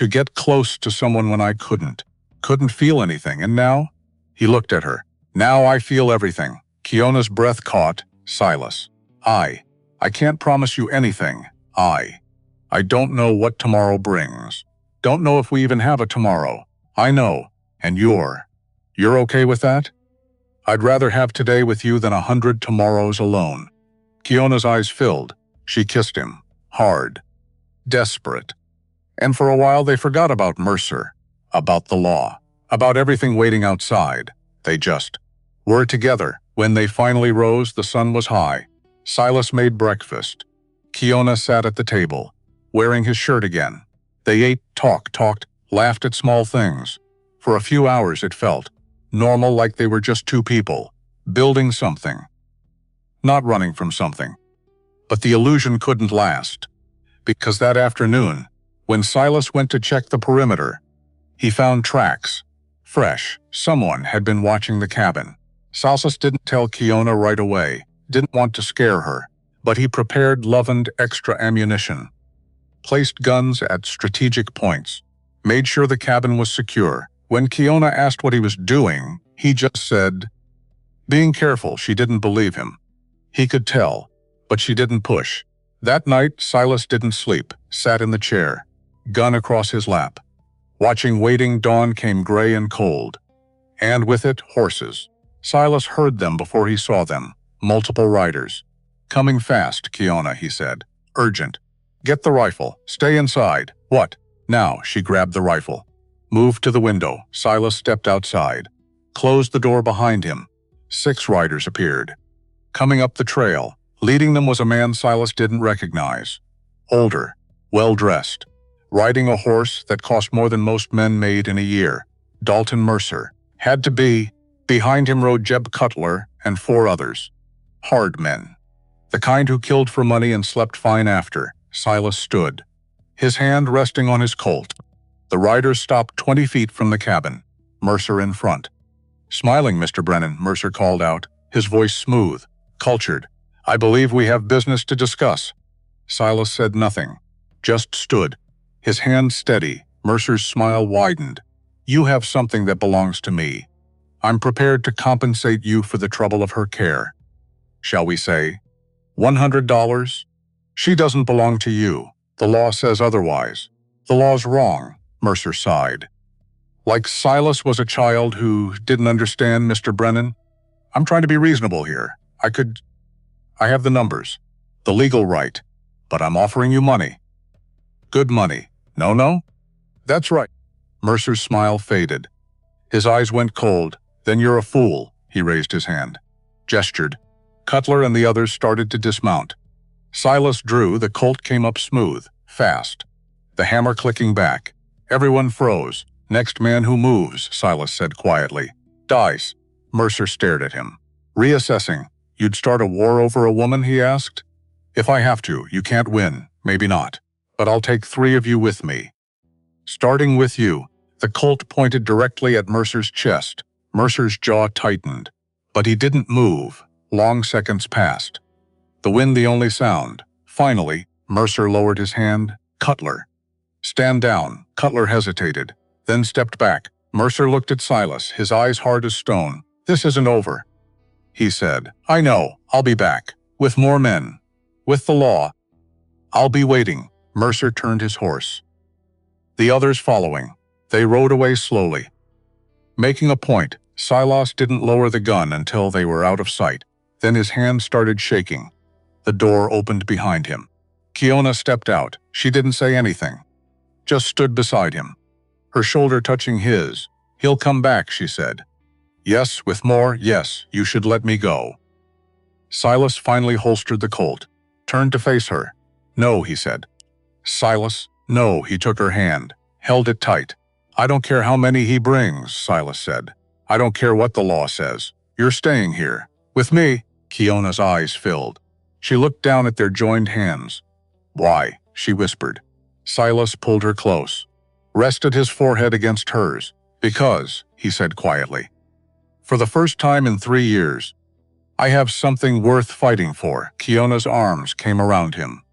get close to someone when I couldn't feel anything, and now? He looked at her. Now I feel everything. Kiona's breath caught. Silas. I can't promise you anything. I don't know what tomorrow brings. Don't know if we even have a tomorrow. I know. And you're okay with that? I'd rather have today with you than 100 tomorrows alone. Kiona's eyes filled. She kissed him. Hard. Desperate. And for a while they forgot about Mercer, about the law, about everything waiting outside. They just were together. When they finally rose, the sun was high. Silas made breakfast. Kiona sat at the table, wearing his shirt again. They ate, talked, laughed at small things. For a few hours it felt normal, like they were just two people, building something. Not running from something. But the illusion couldn't last. Because that afternoon, when Silas went to check the perimeter, he found tracks. Fresh. Someone had been watching the cabin. Silas didn't tell Kiona right away, didn't want to scare her, but he prepared leavened extra ammunition, placed guns at strategic points, made sure the cabin was secure. When Kiona asked what he was doing, he just said, being careful. She didn't believe him. He could tell, but she didn't push. That night, Silas didn't sleep, sat in the chair, gun across his lap. Watching, waiting. Dawn came gray and cold. And with it, horses. Silas heard them before he saw them. Multiple riders. Coming fast, Kiona, he said. Urgent. Get the rifle. Stay inside. What? Now. She grabbed the rifle. Moved to the window. Silas stepped outside. Closed the door behind him. 6 riders appeared. Coming up the trail. Leading them was a man Silas didn't recognize. Older. Well-dressed. Riding a horse that cost more than most men made in a year. Dalton Mercer. Had to be. Behind him rode Jeb Cutler and 4 others. Hard men. The kind who killed for money and slept fine after. Silas stood, his hand resting on his Colt. The riders stopped 20 feet from the cabin, Mercer in front. Smiling, Mr. Brennan, Mercer called out, his voice smooth, cultured. I believe we have business to discuss. Silas said nothing, just stood, his hand steady. Mercer's smile widened. You have something that belongs to me. I'm prepared to compensate you for the trouble of her care. Shall we say $100? She doesn't belong to you. The law says otherwise. The law's wrong, Mercer sighed. Like Silas was a child who didn't understand, Mr. Brennan. I'm trying to be reasonable here. I have the numbers, the legal right, but I'm offering you money. Good money. No? That's right. Mercer's smile faded. His eyes went cold. Then you're a fool. He raised his hand, gestured. Cutler and the others started to dismount. Silas drew. The Colt came up smooth, fast, the hammer clicking back. Everyone froze. Next man who moves, Silas said quietly. Dice. Mercer stared at him. Reassessing. You'd start a war over a woman, he asked. If I have to. You can't win. Maybe not. But I'll take 3 of you with me. Starting with you. The Colt pointed directly at Mercer's chest. Mercer's jaw tightened. But he didn't move. Long seconds passed. The wind the only sound. Finally, Mercer lowered his hand. Cutler. Stand down. Cutler hesitated, then stepped back. Mercer looked at Silas, his eyes hard as stone. This isn't over, he said. I know. I'll be back. With more men. With the law. I'll be waiting. Mercer turned his horse. The others following. They rode away slowly. Making a point, Silas didn't lower the gun until they were out of sight. Then his hand started shaking. The door opened behind him. Kiona stepped out. She didn't say anything. Just stood beside him, her shoulder touching his. He'll come back, she said. Yes, with more. Yes, you should let me go. Silas finally holstered the Colt, turned to face her. No, he said. Silas, no, he took her hand, held it tight. I don't care how many he brings, Silas said. I don't care what the law says. You're staying here. With me? Kiona's eyes filled. She looked down at their joined hands. Why? She whispered. Silas pulled her close, rested his forehead against hers. Because, he said quietly. For the first time in 3 years, I have something worth fighting for. Kiona's arms came around him.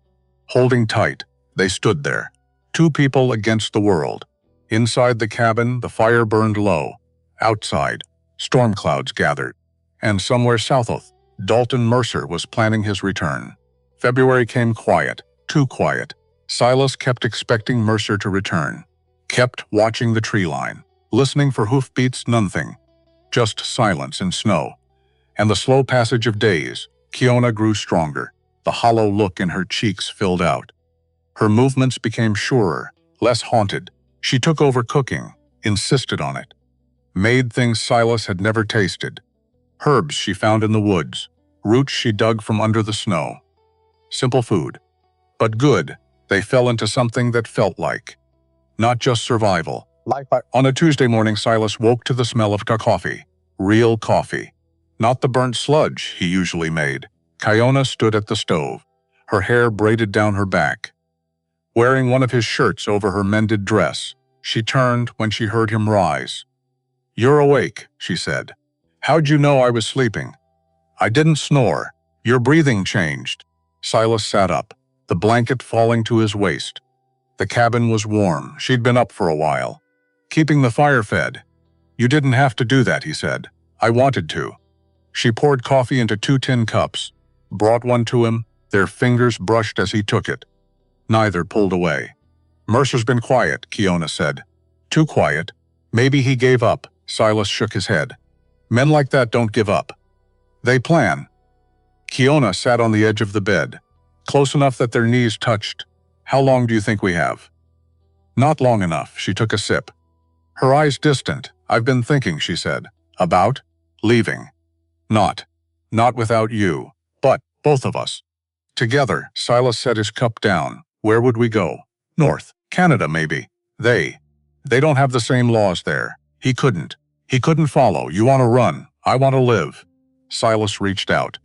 Holding tight, they stood there, 2 people against the world. Inside the cabin, the fire burned low. Outside, storm clouds gathered. And somewhere south, Dalton Mercer was planning his return. February came quiet, too quiet. Silas kept expecting Mercer to return. Kept watching the tree line, listening for hoofbeats, nothing. Just silence and snow. And the slow passage of days, Kiona grew stronger. The hollow look in her cheeks filled out. Her movements became surer, less haunted. She took over cooking, insisted on it. Made things Silas had never tasted. Herbs she found in the woods, roots she dug from under the snow. Simple food, but good. They fell into something that felt like not just survival. On a Tuesday morning, Silas woke to the smell of coffee. Real coffee. Not the burnt sludge he usually made. Kiona stood at the stove, her hair braided down her back. Wearing one of his shirts over her mended dress, she turned when she heard him rise. You're awake, she said. How'd you know I was sleeping? I didn't snore. Your breathing changed. Silas sat up, the blanket falling to his waist. The cabin was warm. She'd been up for a while, keeping the fire fed. You didn't have to do that, he said. I wanted to. She poured coffee into 2 tin cups, brought one to him, their fingers brushed as he took it. Neither pulled away. Mercer's been quiet, Kiona said. Too quiet. Maybe he gave up. Silas shook his head. Men like that don't give up. They plan. Kiona sat on the edge of the bed, close enough that their knees touched. How long do you think we have? Not long enough. She took a sip. Her eyes distant. I've been thinking, she said. About? Leaving. Not without you, but both of us. Together, Silas set his cup down. Where would we go? North. Canada, maybe. They don't have the same laws there. He couldn't follow. You want to run. I want to live. Silas reached out,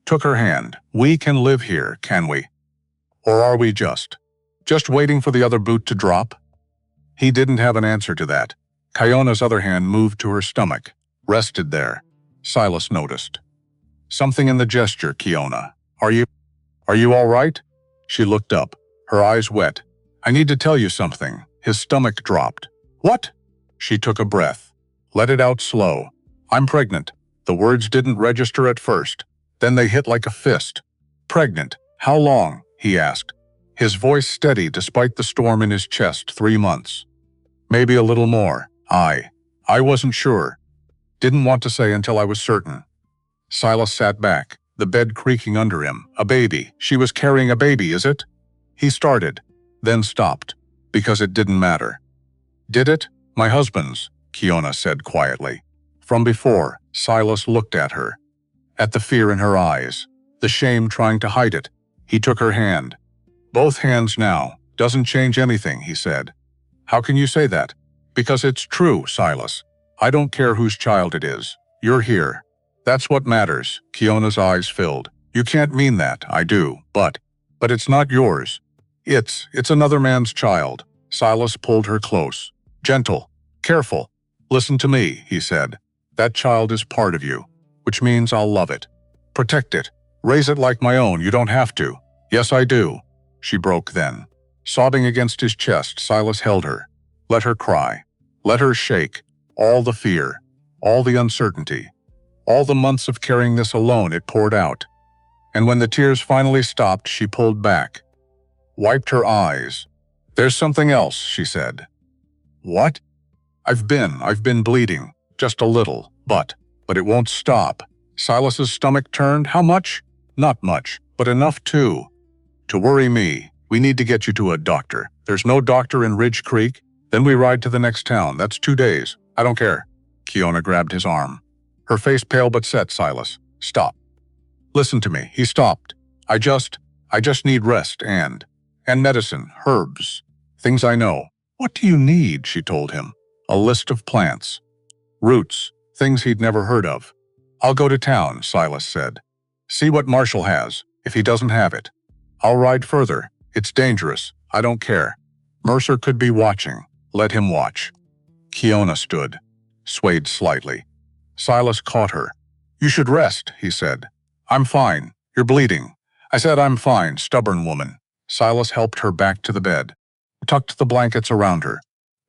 took her hand. We can live here, can we? Or are we just waiting for the other boot to drop? He didn't have an answer to that. Kiona's other hand moved to her stomach, rested there. Silas noticed something in the gesture. Kiona, are you all right? She looked up, her eyes wet. I need to tell you something. His stomach dropped. What? She took a breath, let it out slow. I'm pregnant. The words didn't register at first. Then they hit like a fist. Pregnant. How long? He asked, his voice steady despite the storm in his chest. 3 months. Maybe a little more. I wasn't sure. Didn't want to say until I was certain. Silas sat back, the bed creaking under him. A baby. She was carrying a baby, is it? He started, then stopped, because it didn't matter. Did it? My husband's, Kiona said quietly. From before, Silas looked at her, at the fear in her eyes, the shame trying to hide it. He took her hand. Both hands now. Doesn't change anything, he said. How can you say that? Because it's true, Silas. I don't care whose child it is. You're here. That's what matters. Kiona's eyes filled. You can't mean that. I do, but it's not yours. It's another man's child. Silas pulled her close. Gentle. Careful. Listen to me, he said. That child is part of you, which means I'll love it. Protect it. Raise it like my own. You don't have to. Yes, I do. She broke then. Sobbing against his chest, Silas held her. Let her cry. Let her shake. All the fear. All the uncertainty. All the months of carrying this alone, it poured out. And when the tears finally stopped, she pulled back. Wiped her eyes. There's something else, she said. What? I've been bleeding. Just a little, but it won't stop. Silas's stomach turned. How much? Not much, but enough to worry me. We need to get you to a doctor. There's no doctor in Ridge Creek. Then we ride to the next town. That's 2 days. I don't care. Kiona grabbed his arm. Her face pale but set. Silas, stop. Listen to me. He stopped. I just need rest and medicine, herbs, things I know. What do you need? She told him. A list of plants. Roots, things he'd never heard of. I'll go to town, Silas said. See what Marshall has, if he doesn't have it. I'll ride further. It's dangerous. I don't care. Mercer could be watching. Let him watch. Kiona stood, swayed slightly. Silas caught her. You should rest, he said. I'm fine. You're bleeding. I said I'm fine, stubborn woman. Silas helped her back to the bed, tucked the blankets around her.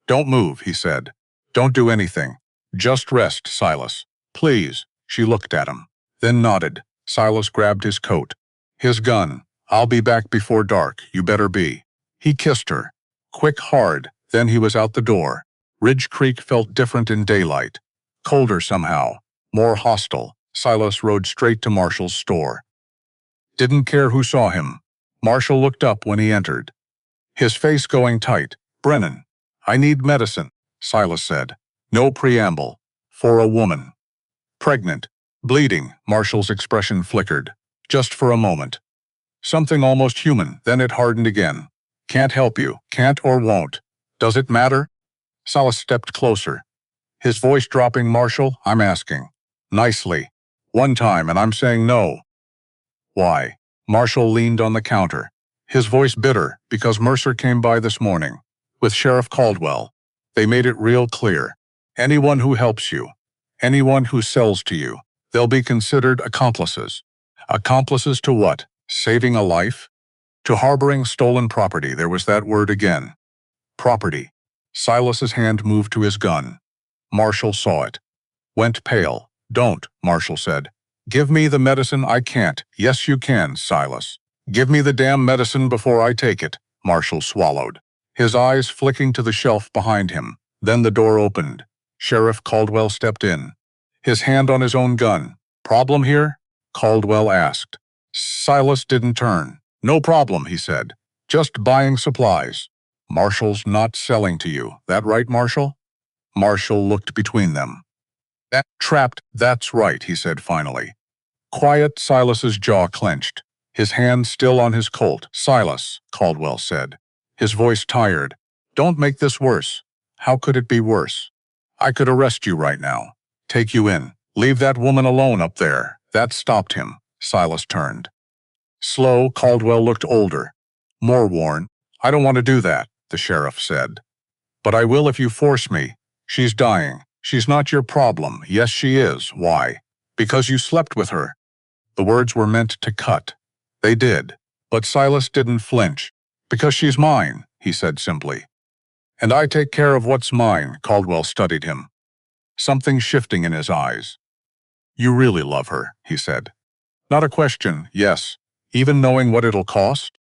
Don't move, he said. Don't do anything. Just rest, Silas. Please. She looked at him, then nodded. Silas grabbed his coat. His gun. I'll be back before dark. You better be. He kissed her. Quick, hard. Then he was out the door. Ridge Creek felt different in daylight. Colder somehow. More hostile. Silas rode straight to Marshall's store. Didn't care who saw him. Marshall looked up when he entered, his face going tight. Brennan, I need medicine, Silas said. No preamble. For a woman. Pregnant. Bleeding. Marshall's expression flickered. Just for a moment. Something almost human, then it hardened again. Can't help you. Can't or won't. Does it matter? Silas stepped closer, his voice dropping. Marshall, I'm asking. Nicely. One time and I'm saying no. Why? Marshall leaned on the counter, his voice bitter, because Mercer came by this morning, with Sheriff Caldwell. They made it real clear. Anyone who helps you, anyone who sells to you, they'll be considered accomplices. Accomplices to what? Saving a life? To harboring stolen property. There was that word again. Property. Silas's hand moved to his gun. Marshall saw it. Went pale. Don't, Marshall said. Give me the medicine. I can't. Yes, you can, Silas. Give me the damn medicine before I take it. Marshall swallowed, his eyes flicking to the shelf behind him. Then the door opened. Sheriff Caldwell stepped in, his hand on his own gun. Problem here? Caldwell asked. Silas didn't turn. No problem, he said. Just buying supplies. Marshall's not selling to you. That right, Marshall? Marshall looked between them. That trapped, that's right, he said finally. Quiet. Silas's jaw clenched, his hand still on his Colt. Silas, Caldwell said, his voice tired. Don't make this worse. How could it be worse? I could arrest you right now. Take you in. Leave that woman alone up there. That stopped him. Silas turned. Slow. Caldwell looked older, more worn. I don't want to do that, the sheriff said. But I will if you force me. She's dying. She's not your problem. Yes, she is. Why? Because you slept with her. The words were meant to cut. They did. But Silas didn't flinch. Because she's mine, he said simply. And I take care of what's mine. Caldwell studied him, something shifting in his eyes. You really love her, he said. Not a question, yes. Even knowing what it'll cost?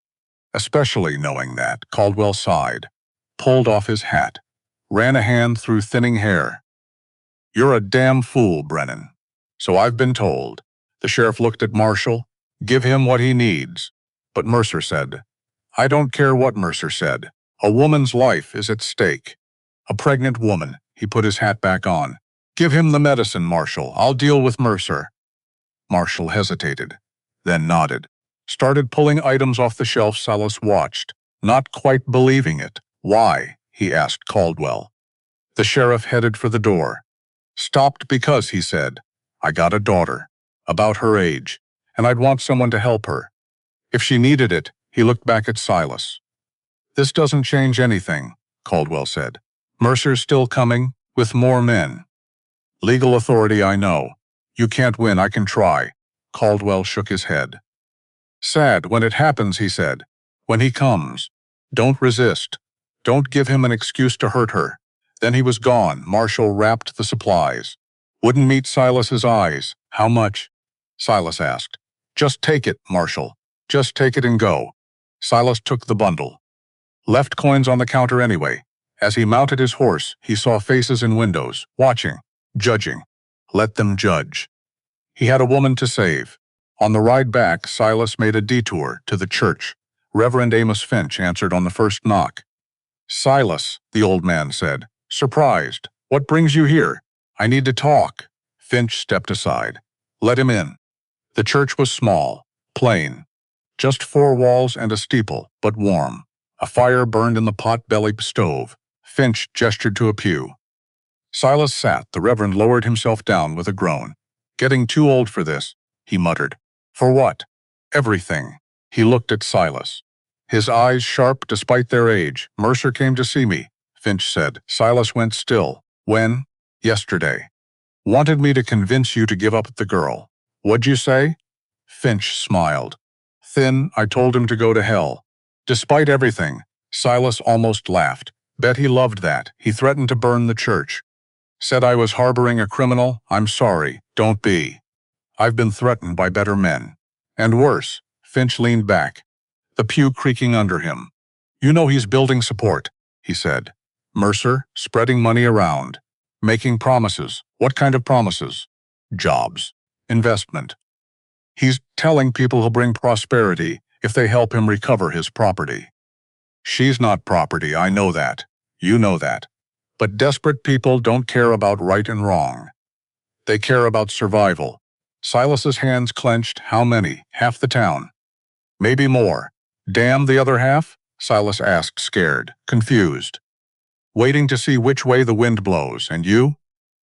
Especially knowing that. Caldwell sighed, pulled off his hat, ran a hand through thinning hair. You're a damn fool, Brennan. So I've been told. The sheriff looked at Marshall. Give him what he needs. But Mercer said. I don't care what Mercer said. A woman's life is at stake. A pregnant woman. He put his hat back on. Give him the medicine, Marshall. I'll deal with Mercer. Marshall hesitated, then nodded. Started pulling items off the shelf. Silas watched, not quite believing it. Why? He asked Caldwell. The sheriff headed for the door. Stopped because, he said, I got a daughter, about her age, and I'd want someone to help her. If she needed it. He looked back at Silas. This doesn't change anything, Caldwell said. Mercer's still coming, with more men. Legal authority, I know. You can't win. I can try. Caldwell shook his head. Sad when it happens, he said. When he comes. Don't resist. Don't give him an excuse to hurt her. Then he was gone. Marshall wrapped the supplies. Wouldn't meet Silas's eyes. How much? Silas asked. Just take it, Marshall. Just take it and go. Silas took the bundle. Left coins on the counter anyway. As he mounted his horse, he saw faces in windows, watching, judging. Let them judge. He had a woman to save. On the ride back, Silas made a detour to the church. Reverend Amos Finch answered on the first knock. Silas, the old man said, surprised. What brings you here? I need to talk. Finch stepped aside. Let him in. The church was small, plain. Just 4 walls and a steeple, but warm. A fire burned in the pot-belly stove. Finch gestured to a pew. Silas sat. The Reverend lowered himself down with a groan. Getting too old for this, he muttered. For what? Everything. He looked at Silas. His eyes sharp despite their age. Mercer came to see me, Finch said. Silas went still. When? Yesterday. Wanted me to convince you to give up the girl. What'd you say? Finch smiled. Thin, I told him to go to hell. Despite everything, Silas almost laughed. Bet he loved that. He threatened to burn the church. Said I was harboring a criminal. I'm sorry. Don't be. I've been threatened by better men. And worse. Finch leaned back, the pew creaking under him. You know he's building support, he said. Mercer, spreading money around. Making promises. What kind of promises? Jobs. Investment. He's telling people he'll bring prosperity if they help him recover his property. She's not property, I know that. You know that. But desperate people don't care about right and wrong. They care about survival. Silas's hands clenched. How many? Half the town. Maybe more. Damn the other half? Silas asked, scared, confused. Waiting to see which way the wind blows. And you?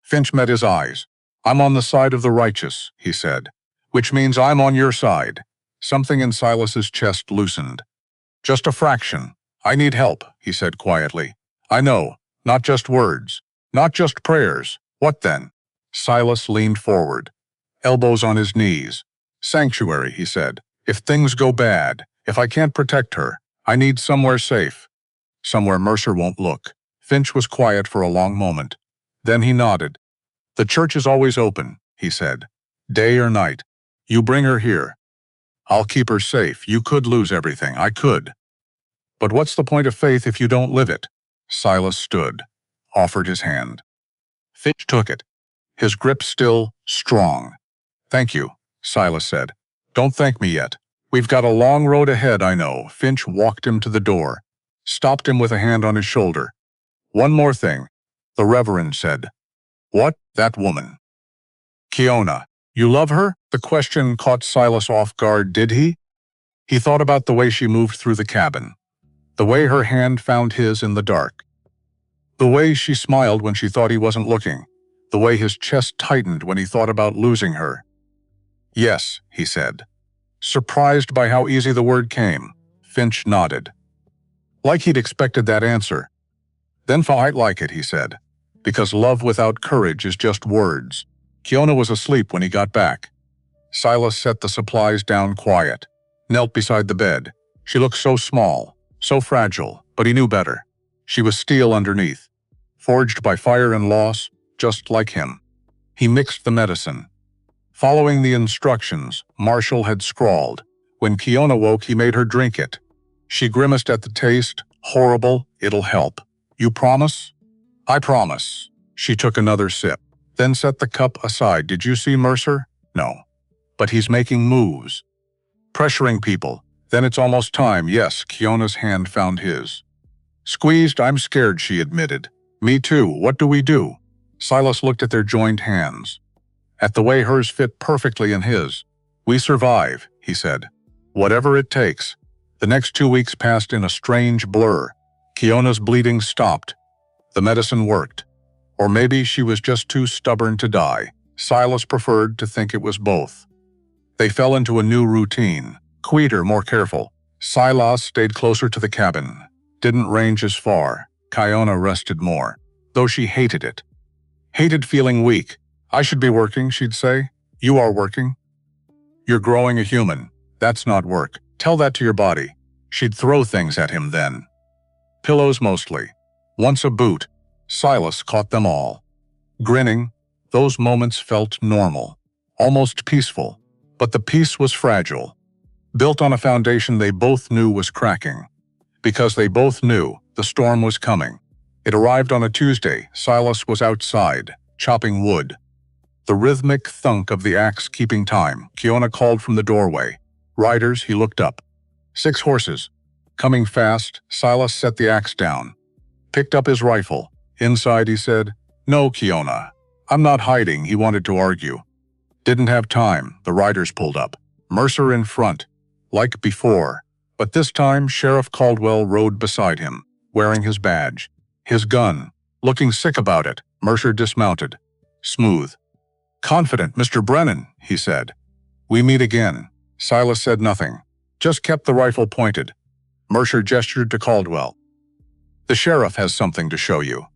Finch met his eyes. I'm on the side of the righteous, he said. Which means I'm on your side. Something in Silas's chest loosened. Just a fraction. I need help, he said quietly. I know. Not just words. Not just prayers. What then? Silas leaned forward, elbows on his knees. Sanctuary, he said. If things go bad, if I can't protect her, I need somewhere safe. Somewhere Mercer won't look. Finch was quiet for a long moment. Then he nodded. The church is always open, he said. Day or night. You bring her here. I'll keep her safe. You could lose everything. I could. But what's the point of faith if you don't live it? Silas stood, offered his hand. Finch took it, his grip still strong. Thank you, Silas said. Don't thank me yet. We've got a long road ahead, I know. Finch walked him to the door, stopped him with a hand on his shoulder. One more thing, the Reverend said. What? That woman. Kiona. You love her? The question caught Silas off guard, did he? He thought about the way she moved through the cabin, the way her hand found his in the dark, the way she smiled when she thought he wasn't looking, the way his chest tightened when he thought about losing her. Yes, he said. Surprised by how easy the word came, Finch nodded. Like he'd expected that answer. Then I'd like it, he said, because love without courage is just words. Kiona was asleep when he got back. Silas set the supplies down quiet, knelt beside the bed. She looked so small, so fragile, but he knew better. She was steel underneath, forged by fire and loss, just like him. He mixed the medicine. Following the instructions Marshall had scrawled, when Kiona woke, he made her drink it. She grimaced at the taste. Horrible, it'll help. You promise? I promise. She took another sip, then set the cup aside. Did you see Mercer? No. But he's making moves. Pressuring people. Then it's almost time. Yes, Kiona's hand found his. Squeezed, I'm scared, she admitted. Me too. What do we do? Silas looked at their joined hands, at the way hers fit perfectly in his. We survive, he said. Whatever it takes. The next 2 weeks passed in a strange blur. Kiona's bleeding stopped. The medicine worked. Or maybe she was just too stubborn to die. Silas preferred to think it was both. They fell into a new routine, quieter, more careful. Silas stayed closer to the cabin, didn't range as far. Kiona rested more, though she hated it. Hated feeling weak. I should be working, she'd say. You are working. You're growing a human. That's not work. Tell that to your body. She'd throw things at him then. Pillows mostly. Once a boot. Silas caught them all. Grinning, those moments felt normal, almost peaceful. But the peace was fragile, built on a foundation they both knew was cracking. Because they both knew the storm was coming. It arrived on a Tuesday. Silas was outside, chopping wood. The rhythmic thunk of the axe keeping time. Kiona called from the doorway. Riders, he looked up. 6 horses. Coming fast, Silas set the axe down. Picked up his rifle. Inside, he said, No, Kiona. I'm not hiding, he wanted to argue. Didn't have time. The riders pulled up. Mercer in front, like before. But this time, Sheriff Caldwell rode beside him, wearing his badge, his gun, looking sick about it. Mercer dismounted. Smooth. Confident, Mr. Brennan, he said. We meet again. Silas said nothing, just kept the rifle pointed. Mercer gestured to Caldwell. The sheriff has something to show you.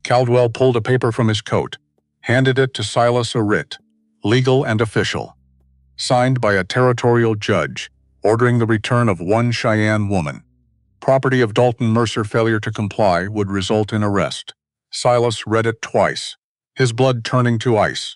Caldwell pulled a paper from his coat, handed it to Silas, a writ, legal and official, signed by a territorial judge, ordering the return of one Cheyenne woman. Property of Dalton Mercer failure to comply would result in arrest. Silas read it twice, his blood turning to ice.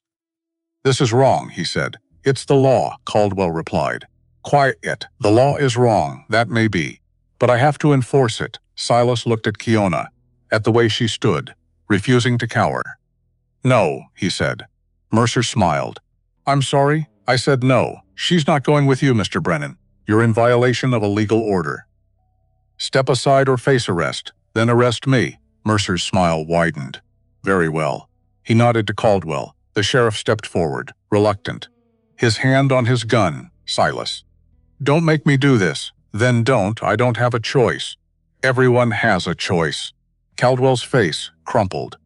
This is wrong, he said. It's the law, Caldwell replied. Quiet. The law is wrong, that may be. But I have to enforce it. Silas looked at Kiona, at the way she stood, refusing to cower. No, he said. Mercer smiled. I'm sorry, I said no. She's not going with you, Mr. Brennan. You're in violation of a legal order. Step aside or face arrest, then arrest me. Mercer's smile widened. Very well. He nodded to Caldwell. The sheriff stepped forward, reluctant, his hand on his gun. Silas. Don't make me do this. Then don't. I don't have a choice. Everyone has a choice. Caldwell's face crumpled.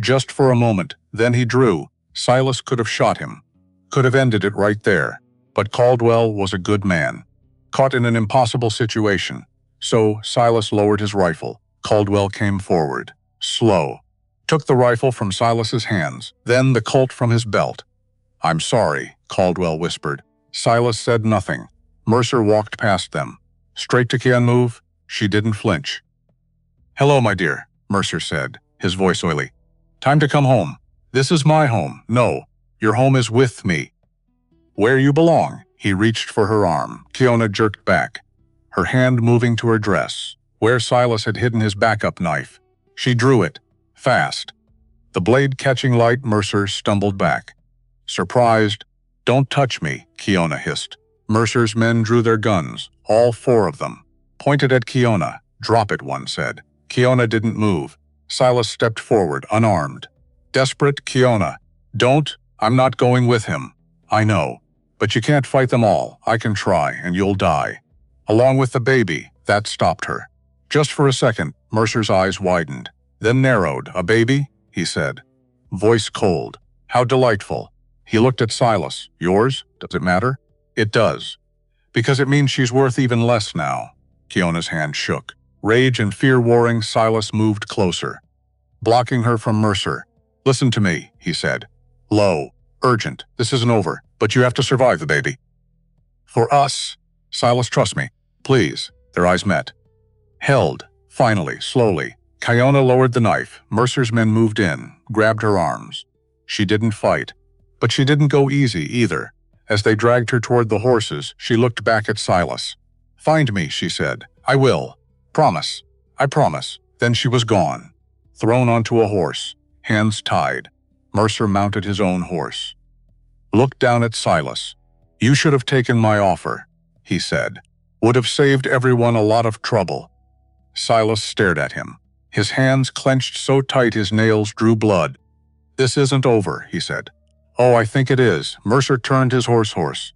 Just for a moment, then he drew. Silas could have shot him, could have ended it right there. But Caldwell was a good man, caught in an impossible situation. So Silas lowered his rifle. Caldwell came forward, slow, took the rifle from Silas's hands, then the Colt from his belt. I'm sorry, Caldwell whispered. Silas said nothing. Mercer walked past them, straight to Kian move. She didn't flinch. Hello, my dear, Mercer said, his voice oily. Time to come home. This is my home. No, your home is with me. Where you belong. He reached for her arm. Kiona jerked back, her hand moving to her dress, where Silas had hidden his backup knife. She drew it, fast. The blade catching light. Mercer stumbled back. Surprised. Don't touch me, Kiona hissed. Mercer's men drew their guns, all four of them, pointed at Kiona. Drop it, one said. Kiona didn't move. Silas stepped forward, unarmed. Desperate, Kiona. Don't. I'm not going with him. I know. But you can't fight them all. I can try, and you'll die. Along with the baby. That stopped her. Just for a second, Mercer's eyes widened, then narrowed. A baby? He said. Voice cold. How delightful. He looked at Silas. Yours? Does it matter? It does. Because it means she's worth even less now. Kiona's hand shook. Rage and fear warring, Silas moved closer, blocking her from Mercer. Listen to me, he said. Low, urgent. This isn't over, but you have to survive the baby. For us. Silas, trust me. Please. Their eyes met. Held. Finally, slowly. Kiona lowered the knife. Mercer's men moved in, grabbed her arms. She didn't fight. But she didn't go easy either. As they dragged her toward the horses, she looked back at Silas. Find me, she said. I will. Promise. I promise. Then she was gone. Thrown onto a horse, hands tied. Mercer mounted his own horse. Looked down at Silas. You should have taken my offer, he said. Would have saved everyone a lot of trouble. Silas stared at him. His hands clenched so tight his nails drew blood. This isn't over, he said. Oh, I think it is. Mercer turned his horse.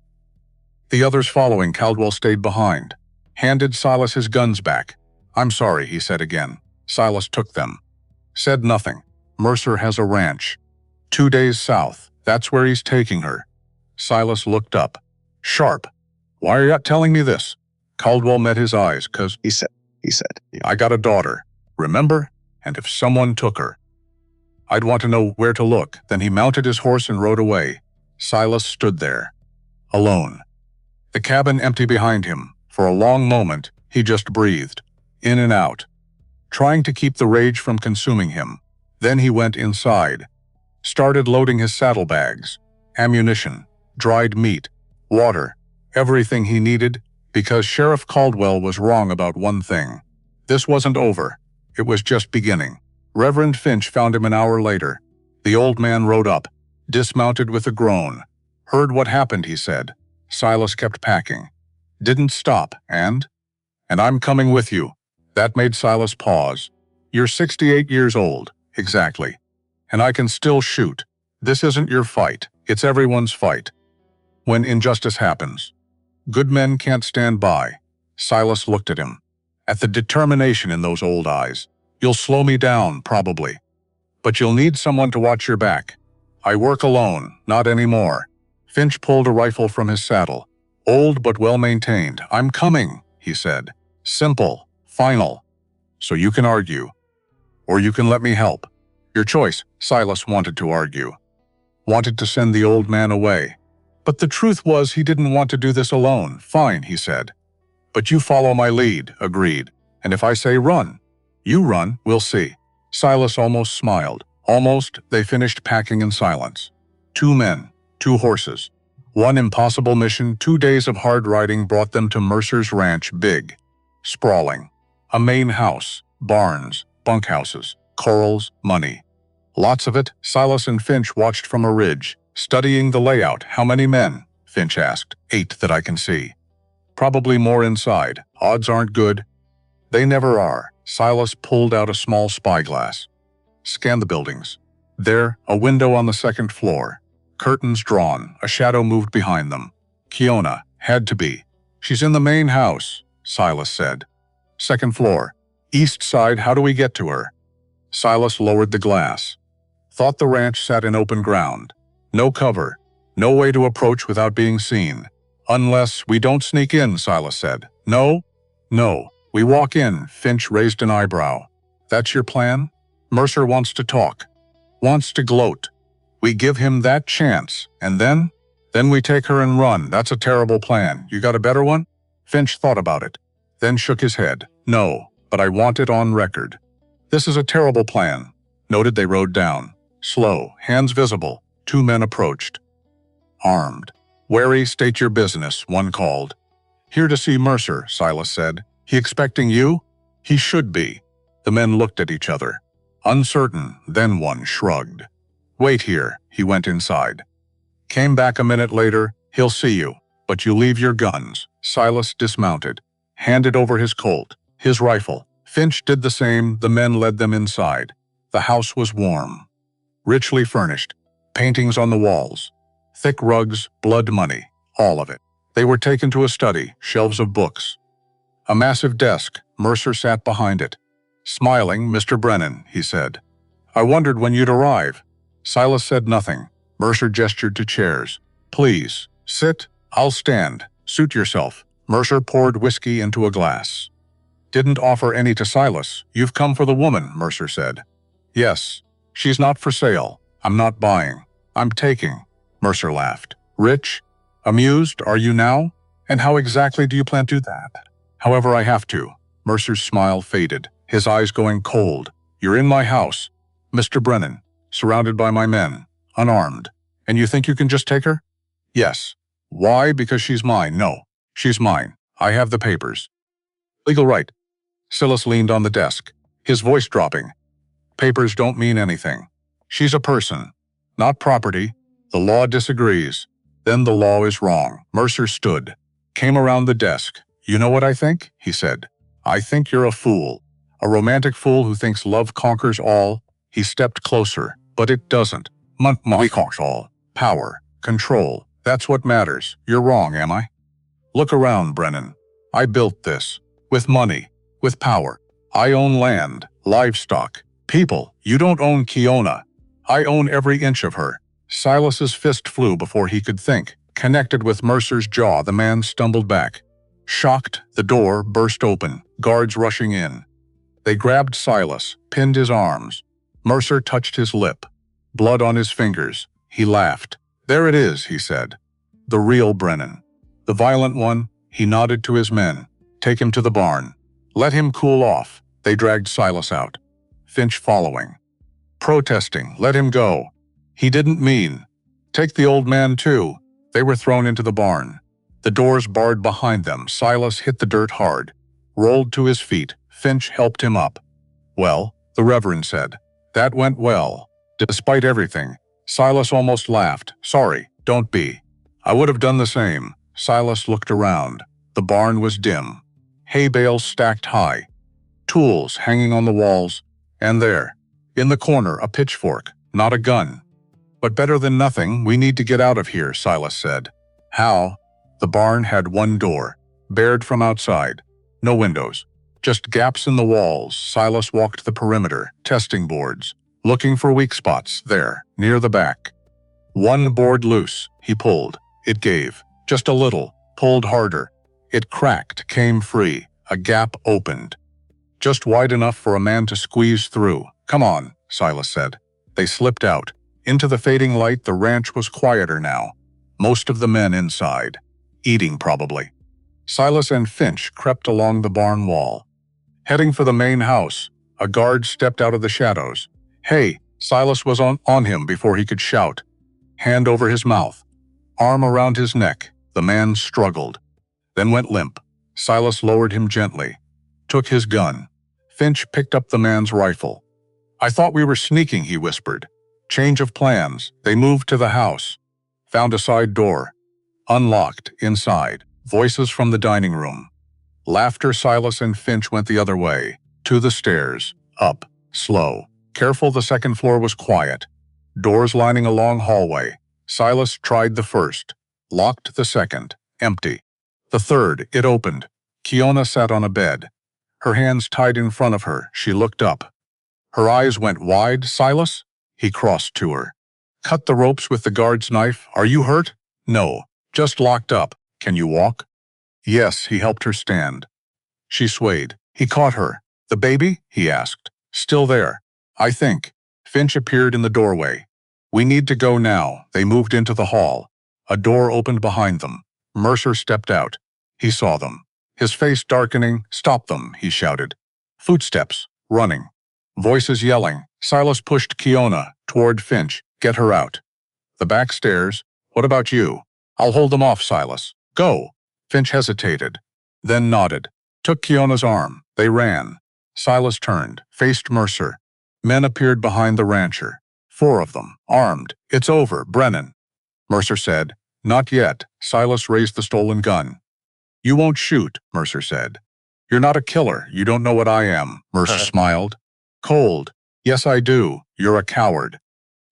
The others following, Caldwell stayed behind. Handed Silas his guns back. I'm sorry, he said again. Silas took them. Said nothing. Mercer has a ranch. 2 days south. That's where he's taking her. Silas looked up. Sharp. Why are you not telling me this? Caldwell met his eyes, 'cause He said, I got a daughter. Remember? And if someone took her, I'd want to know where to look. Then he mounted his horse and rode away. Silas stood there, alone. The cabin empty behind him. For a long moment, he just breathed, in and out, trying to keep the rage from consuming him. Then he went inside, started loading his saddlebags, ammunition, dried meat, water, everything he needed, because Sheriff Caldwell was wrong about one thing. This wasn't over. It was just beginning. Reverend Finch found him an hour later. The old man rode up, dismounted with a groan. Heard what happened, he said. Silas kept packing. Didn't stop, and I'm coming with you. That made Silas pause. You're 68 years old, exactly. And I can still shoot. This isn't your fight. It's everyone's fight. When injustice happens, good men can't stand by. Silas looked at him. At the determination in those old eyes. You'll slow me down, probably. But you'll need someone to watch your back. I work alone, not anymore. Finch pulled a rifle from his saddle. Old but well-maintained. I'm coming, he said. Simple, final. So you can argue. Or you can let me help. Your choice. Silas wanted to argue. Wanted to send the old man away. But the truth was he didn't want to do this alone. Fine, he said. But you follow my lead, agreed. And if I say run, you run, we'll see. Silas almost smiled. Almost, they finished packing in silence. 2 men, 2 horses. 1 impossible mission, 2 days of hard riding brought them to Mercer's ranch, big, sprawling. A main house, barns, bunkhouses, corrals, money. Lots of it. Silas and Finch watched from a ridge, studying the layout. How many men? Finch asked. 8 that I can see. Probably more inside. Odds aren't good. They never are. Silas pulled out a small spyglass. Scanned the buildings. There, a window on the 2nd floor. Curtains drawn, a shadow moved behind them. Kiona, had to be. She's in the main house, Silas said. 2nd floor. East side, how do we get to her? Silas lowered the glass. Thought the ranch sat in open ground. No cover. No way to approach without being seen. Unless we don't sneak in, Silas said. No? No. We walk in, Finch raised an eyebrow. That's your plan? Mercer wants to talk. Wants to gloat. We give him that chance, and then? Then we take her and run. That's a terrible plan. You got a better one? Finch thought about it, then shook his head. No, but I want it on record. This is a terrible plan. Noted. They rode down. Slow, hands visible. 2 men approached. Armed. Wary, state your business, one called. Here to see Mercer, Silas said. He expecting you? He should be. The men looked at each other. Uncertain, then one shrugged. Wait here, he went inside. Came back a minute later. He'll see you, but you leave your guns. Silas dismounted. Handed over his Colt, his rifle. Finch did the same. The men led them inside. The house was warm. Richly furnished. Paintings on the walls. Thick rugs, blood money, all of it. They were taken to a study, shelves of books. A massive desk. Mercer sat behind it. Smiling, Mr. Brennan, he said. I wondered when you'd arrive. Silas said nothing. Mercer gestured to chairs. Please, sit. I'll stand. Suit yourself. Mercer poured whiskey into a glass. Didn't offer any to Silas. You've come for the woman, Mercer said. Yes. She's not for sale. I'm not buying. I'm taking. Mercer laughed. Rich? Amused, are you now? And how exactly do you plan to do that? However I have to. Mercer's smile faded, his eyes going cold. You're in my house, Mr. Brennan, surrounded by my men, unarmed. And you think you can just take her? Yes. Why? Because she's mine. No. She's mine. I have the papers. Legal right. Silas leaned on the desk, his voice dropping. Papers don't mean anything. She's a person, not property. The law disagrees. Then the law is wrong. Mercer stood, came around the desk. You know what I think? He said. I think you're a fool. A romantic fool who thinks love conquers all. He stepped closer, but it doesn't. Money conquers all. Power, control, that's what matters. You're wrong, am I? Look around, Brennan. I built this. With money. With power. I own land, livestock, people. You don't own Kiona. I own every inch of her. Silas's fist flew before he could think. Connected with Mercer's jaw, the man stumbled back. Shocked, the door burst open, guards rushing in. They grabbed Silas, pinned his arms. Mercer touched his lip. Blood on his fingers. He laughed. There it is, he said. The real Brennan. The violent one. He nodded to his men. Take him to the barn. Let him cool off. They dragged Silas out. Finch following. Protesting. Let him go. He didn't mean. Take the old man too. They were thrown into the barn. The doors barred behind them. Silas hit the dirt hard. Rolled to his feet. Finch helped him up. Well, the Reverend said. That went well. Despite everything. Silas almost laughed. Sorry, don't be. I would have done the same. Silas looked around. The barn was dim. Hay bales stacked high. Tools hanging on the walls. And there, in the corner, a pitchfork, not a gun. But better than nothing. We need to get out of here, Silas said. How? The barn had one door, barred from outside. No windows. Just gaps in the walls. Silas walked the perimeter, testing boards, looking for weak spots there, near the back. One board loose, he pulled. It gave. Just a little. Pulled harder. It cracked, came free. A gap opened. Just wide enough for a man to squeeze through. Come on, Silas said. They slipped out. Into the fading light, the ranch was quieter now. Most of the men inside. Eating, probably. Silas and Finch crept along the barn wall. Heading for the main house, a guard stepped out of the shadows. Hey, Silas was on him before he could shout. Hand over his mouth. Arm around his neck. The man struggled. Then went limp. Silas lowered him gently. Took his gun. Finch picked up the man's rifle. I thought we were sneaking, he whispered. Change of plans. They moved to the house. Found a side door. Unlocked, inside. Voices from the dining room. Laughter. Silas and Finch went the other way. To the stairs. Up. Slow. Careful. The second floor was quiet. Doors lining a long hallway. Silas tried the first. Locked the second. Empty. The third. It opened. Kiona sat on a bed. Her hands tied in front of her. She looked up. Her eyes went wide. Silas? He crossed to her. Cut the ropes with the guard's knife. Are you hurt? No. Just locked up. Can you walk? Yes, he helped her stand. She swayed. He caught her. The baby? He asked. Still there. I think. Finch appeared in the doorway. We need to go now. They moved into the hall. A door opened behind them. Mercer stepped out. He saw them. His face darkening. Stop them, he shouted. Footsteps. Running. Voices yelling. Silas pushed Kiona toward Finch. Get her out. The back stairs. What about you? I'll hold them off, Silas. Go. Finch hesitated. Then nodded. Took Kiona's arm. They ran. Silas turned. Faced Mercer. Men appeared behind the rancher. 4 of them. Armed. It's over, Brennan. Mercer said. Not yet. Silas raised the stolen gun. You won't shoot, Mercer said. You're not a killer. You don't know what I am. Mercer smiled. Cold. Yes, I do. You're a coward.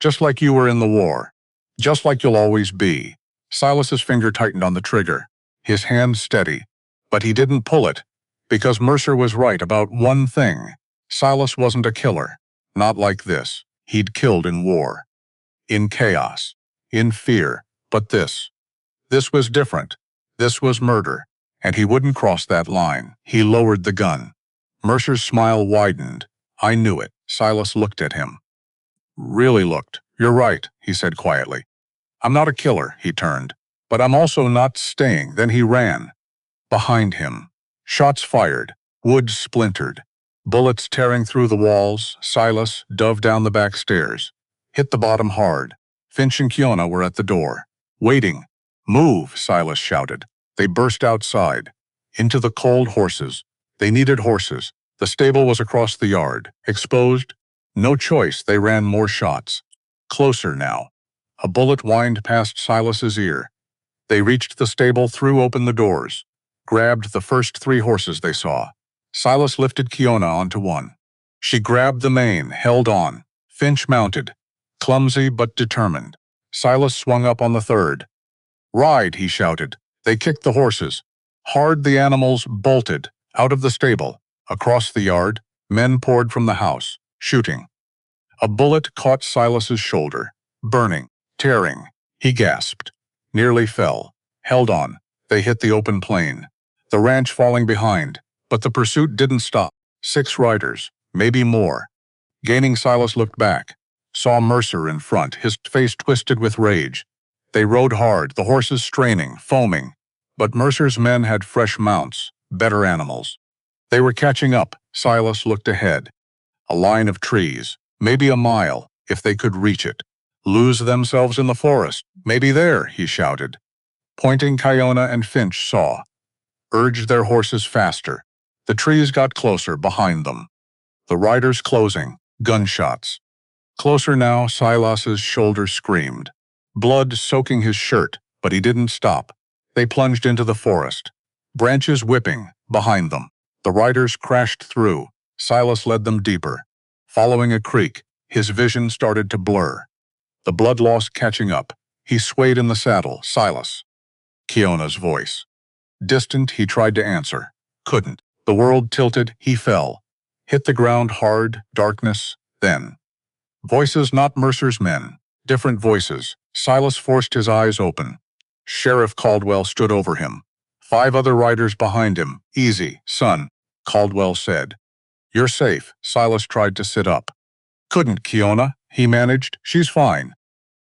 Just like you were in the war. Just like you'll always be. Silas's finger tightened on the trigger. His hand steady. But he didn't pull it. Because Mercer was right about one thing. Silas wasn't a killer. Not like this. He'd killed in war. In chaos. In fear. But this was different. This was murder. And he wouldn't cross that line. He lowered the gun. Mercer's smile widened. I knew it. Silas looked at him. Really looked. You're right, he said quietly. I'm not a killer, he turned. But I'm also not staying. Then he ran. Behind him. Shots fired. Wood splintered. Bullets tearing through the walls. Silas dove down the back stairs. Hit the bottom hard. Finch and Kiona were at the door. Waiting. Move, Silas shouted. They burst outside. Into the cold horses. They needed horses. The stable was across the yard. Exposed. No choice, they ran more shots. Closer now. A bullet whined past Silas's ear. They reached the stable, threw open the doors. Grabbed the first 3 horses they saw. Silas lifted Kiona onto one. She grabbed the mane, held on. Finch mounted. Clumsy but determined. Silas swung up on the third. Ride, he shouted. They kicked the horses. Hard the animals bolted. Out of the stable. Across the yard. Men poured from the house. Shooting. A bullet caught Silas's shoulder. Burning. Tearing. He gasped. Nearly fell. Held on. They hit the open plain. The ranch falling behind. But the pursuit didn't stop. 6 riders. Maybe more. Gaining, Silas looked back. Saw Mercer in front, his face twisted with rage. They rode hard, the horses straining, foaming. But Mercer's men had fresh mounts, better animals. They were catching up. Silas looked ahead. A line of trees, maybe a mile, if they could reach it. Lose themselves in the forest. Maybe there, he shouted. Pointing, Kiona and Finch saw. Urged their horses faster. The trees got closer behind them. The riders closing. Gunshots. Closer now, Silas's shoulder screamed. Blood soaking his shirt, but he didn't stop. They plunged into the forest. Branches whipping, behind them. The riders crashed through. Silas led them deeper. Following a creek, his vision started to blur. The blood loss catching up. He swayed in the saddle. Silas. Kiona's voice. Distant, he tried to answer. Couldn't. The world tilted, he fell. Hit the ground hard, darkness, then. Voices, not Mercer's men. Different voices. Silas forced his eyes open. Sheriff Caldwell stood over him. 5 other riders behind him. Easy, son, Caldwell said. You're safe. Silas tried to sit up. Couldn't, Kiona, he managed. She's fine.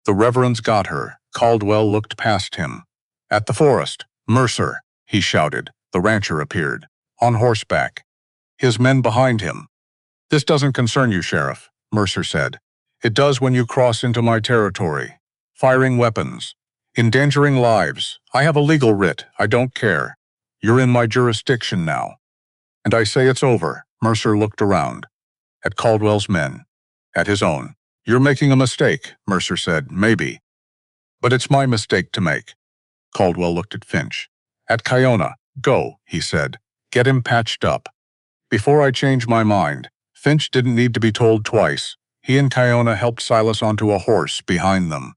The Reverend's got her. Caldwell looked past him. At the forest. Mercer, he shouted. The rancher appeared. On horseback. His men behind him. This doesn't concern you, Sheriff, Mercer said. It does when you cross into my territory. Firing weapons. Endangering lives. I have a legal writ. I don't care. You're in my jurisdiction now. And I say it's over. Mercer looked around. At Caldwell's men. At his own. You're making a mistake, Mercer said. Maybe. But it's my mistake to make. Caldwell looked at Finch. At Kiona. Go, he said. Get him patched up. Before I change my mind. Finch didn't need to be told twice. He and Kiona helped Silas onto a horse behind them.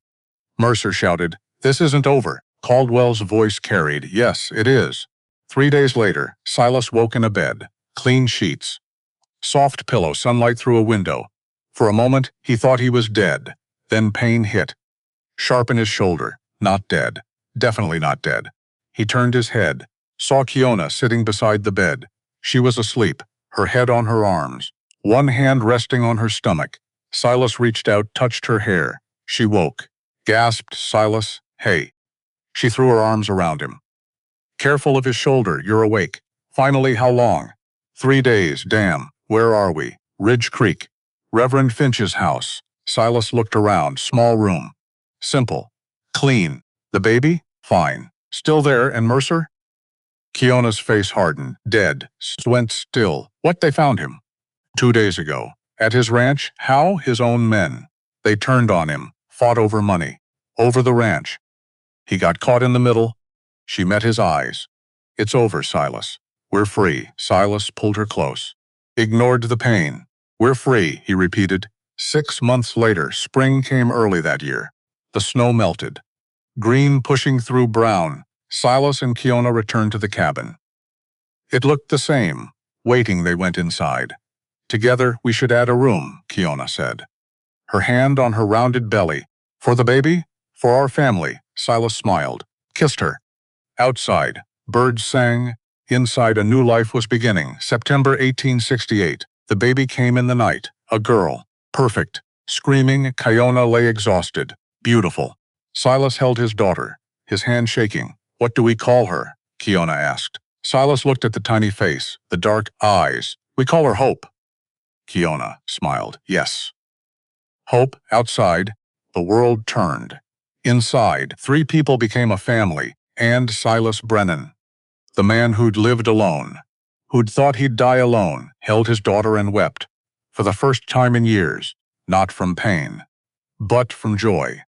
Mercer shouted, This isn't over. Caldwell's voice carried, Yes, it is. 3 days later, Silas woke in a bed. Clean sheets. Soft pillow, sunlight through a window. For a moment, he thought he was dead. Then pain hit. Sharp in his shoulder. Not dead. Definitely not dead. He turned his head. Saw Kiona sitting beside the bed. She was asleep, her head on her arms. One hand resting on her stomach. Silas reached out, touched her hair. She woke. Gasped, Silas, hey. She threw her arms around him. Careful of his shoulder, you're awake. Finally, how long? 3 days, damn. Where are we? Ridge Creek. Reverend Finch's house. Silas looked around, small room. Simple. Clean. The baby? Fine. Still there, and Mercer? Kiona's face hardened, dead, went still. What, they found him? 2 days ago. At his ranch? How? His own men. They turned on him, fought over money. Over the ranch. He got caught in the middle. She met his eyes. It's over, Silas. We're free. Silas pulled her close. Ignored the pain. We're free, he repeated. 6 months later, spring came early that year. The snow melted. Green pushing through brown. Silas and Kiona returned to the cabin. It looked the same. Waiting, they went inside. Together, we should add a room, Kiona said. Her hand on her rounded belly. For the baby? For our family, Silas smiled. Kissed her. Outside, birds sang. Inside, a new life was beginning. September 1868. The baby came in the night. A girl. Perfect. Screaming, Kiona lay exhausted. Beautiful. Silas held his daughter, his hand shaking. What do we call her? Kiona asked. Silas looked at the tiny face, the dark eyes. We call her Hope. Kiona smiled. Yes. Hope, outside, the world turned. Inside, 3 people became a family, and Silas Brennan. The man who'd lived alone, who'd thought he'd die alone, held his daughter and wept. For the first time in years, not from pain, but from joy.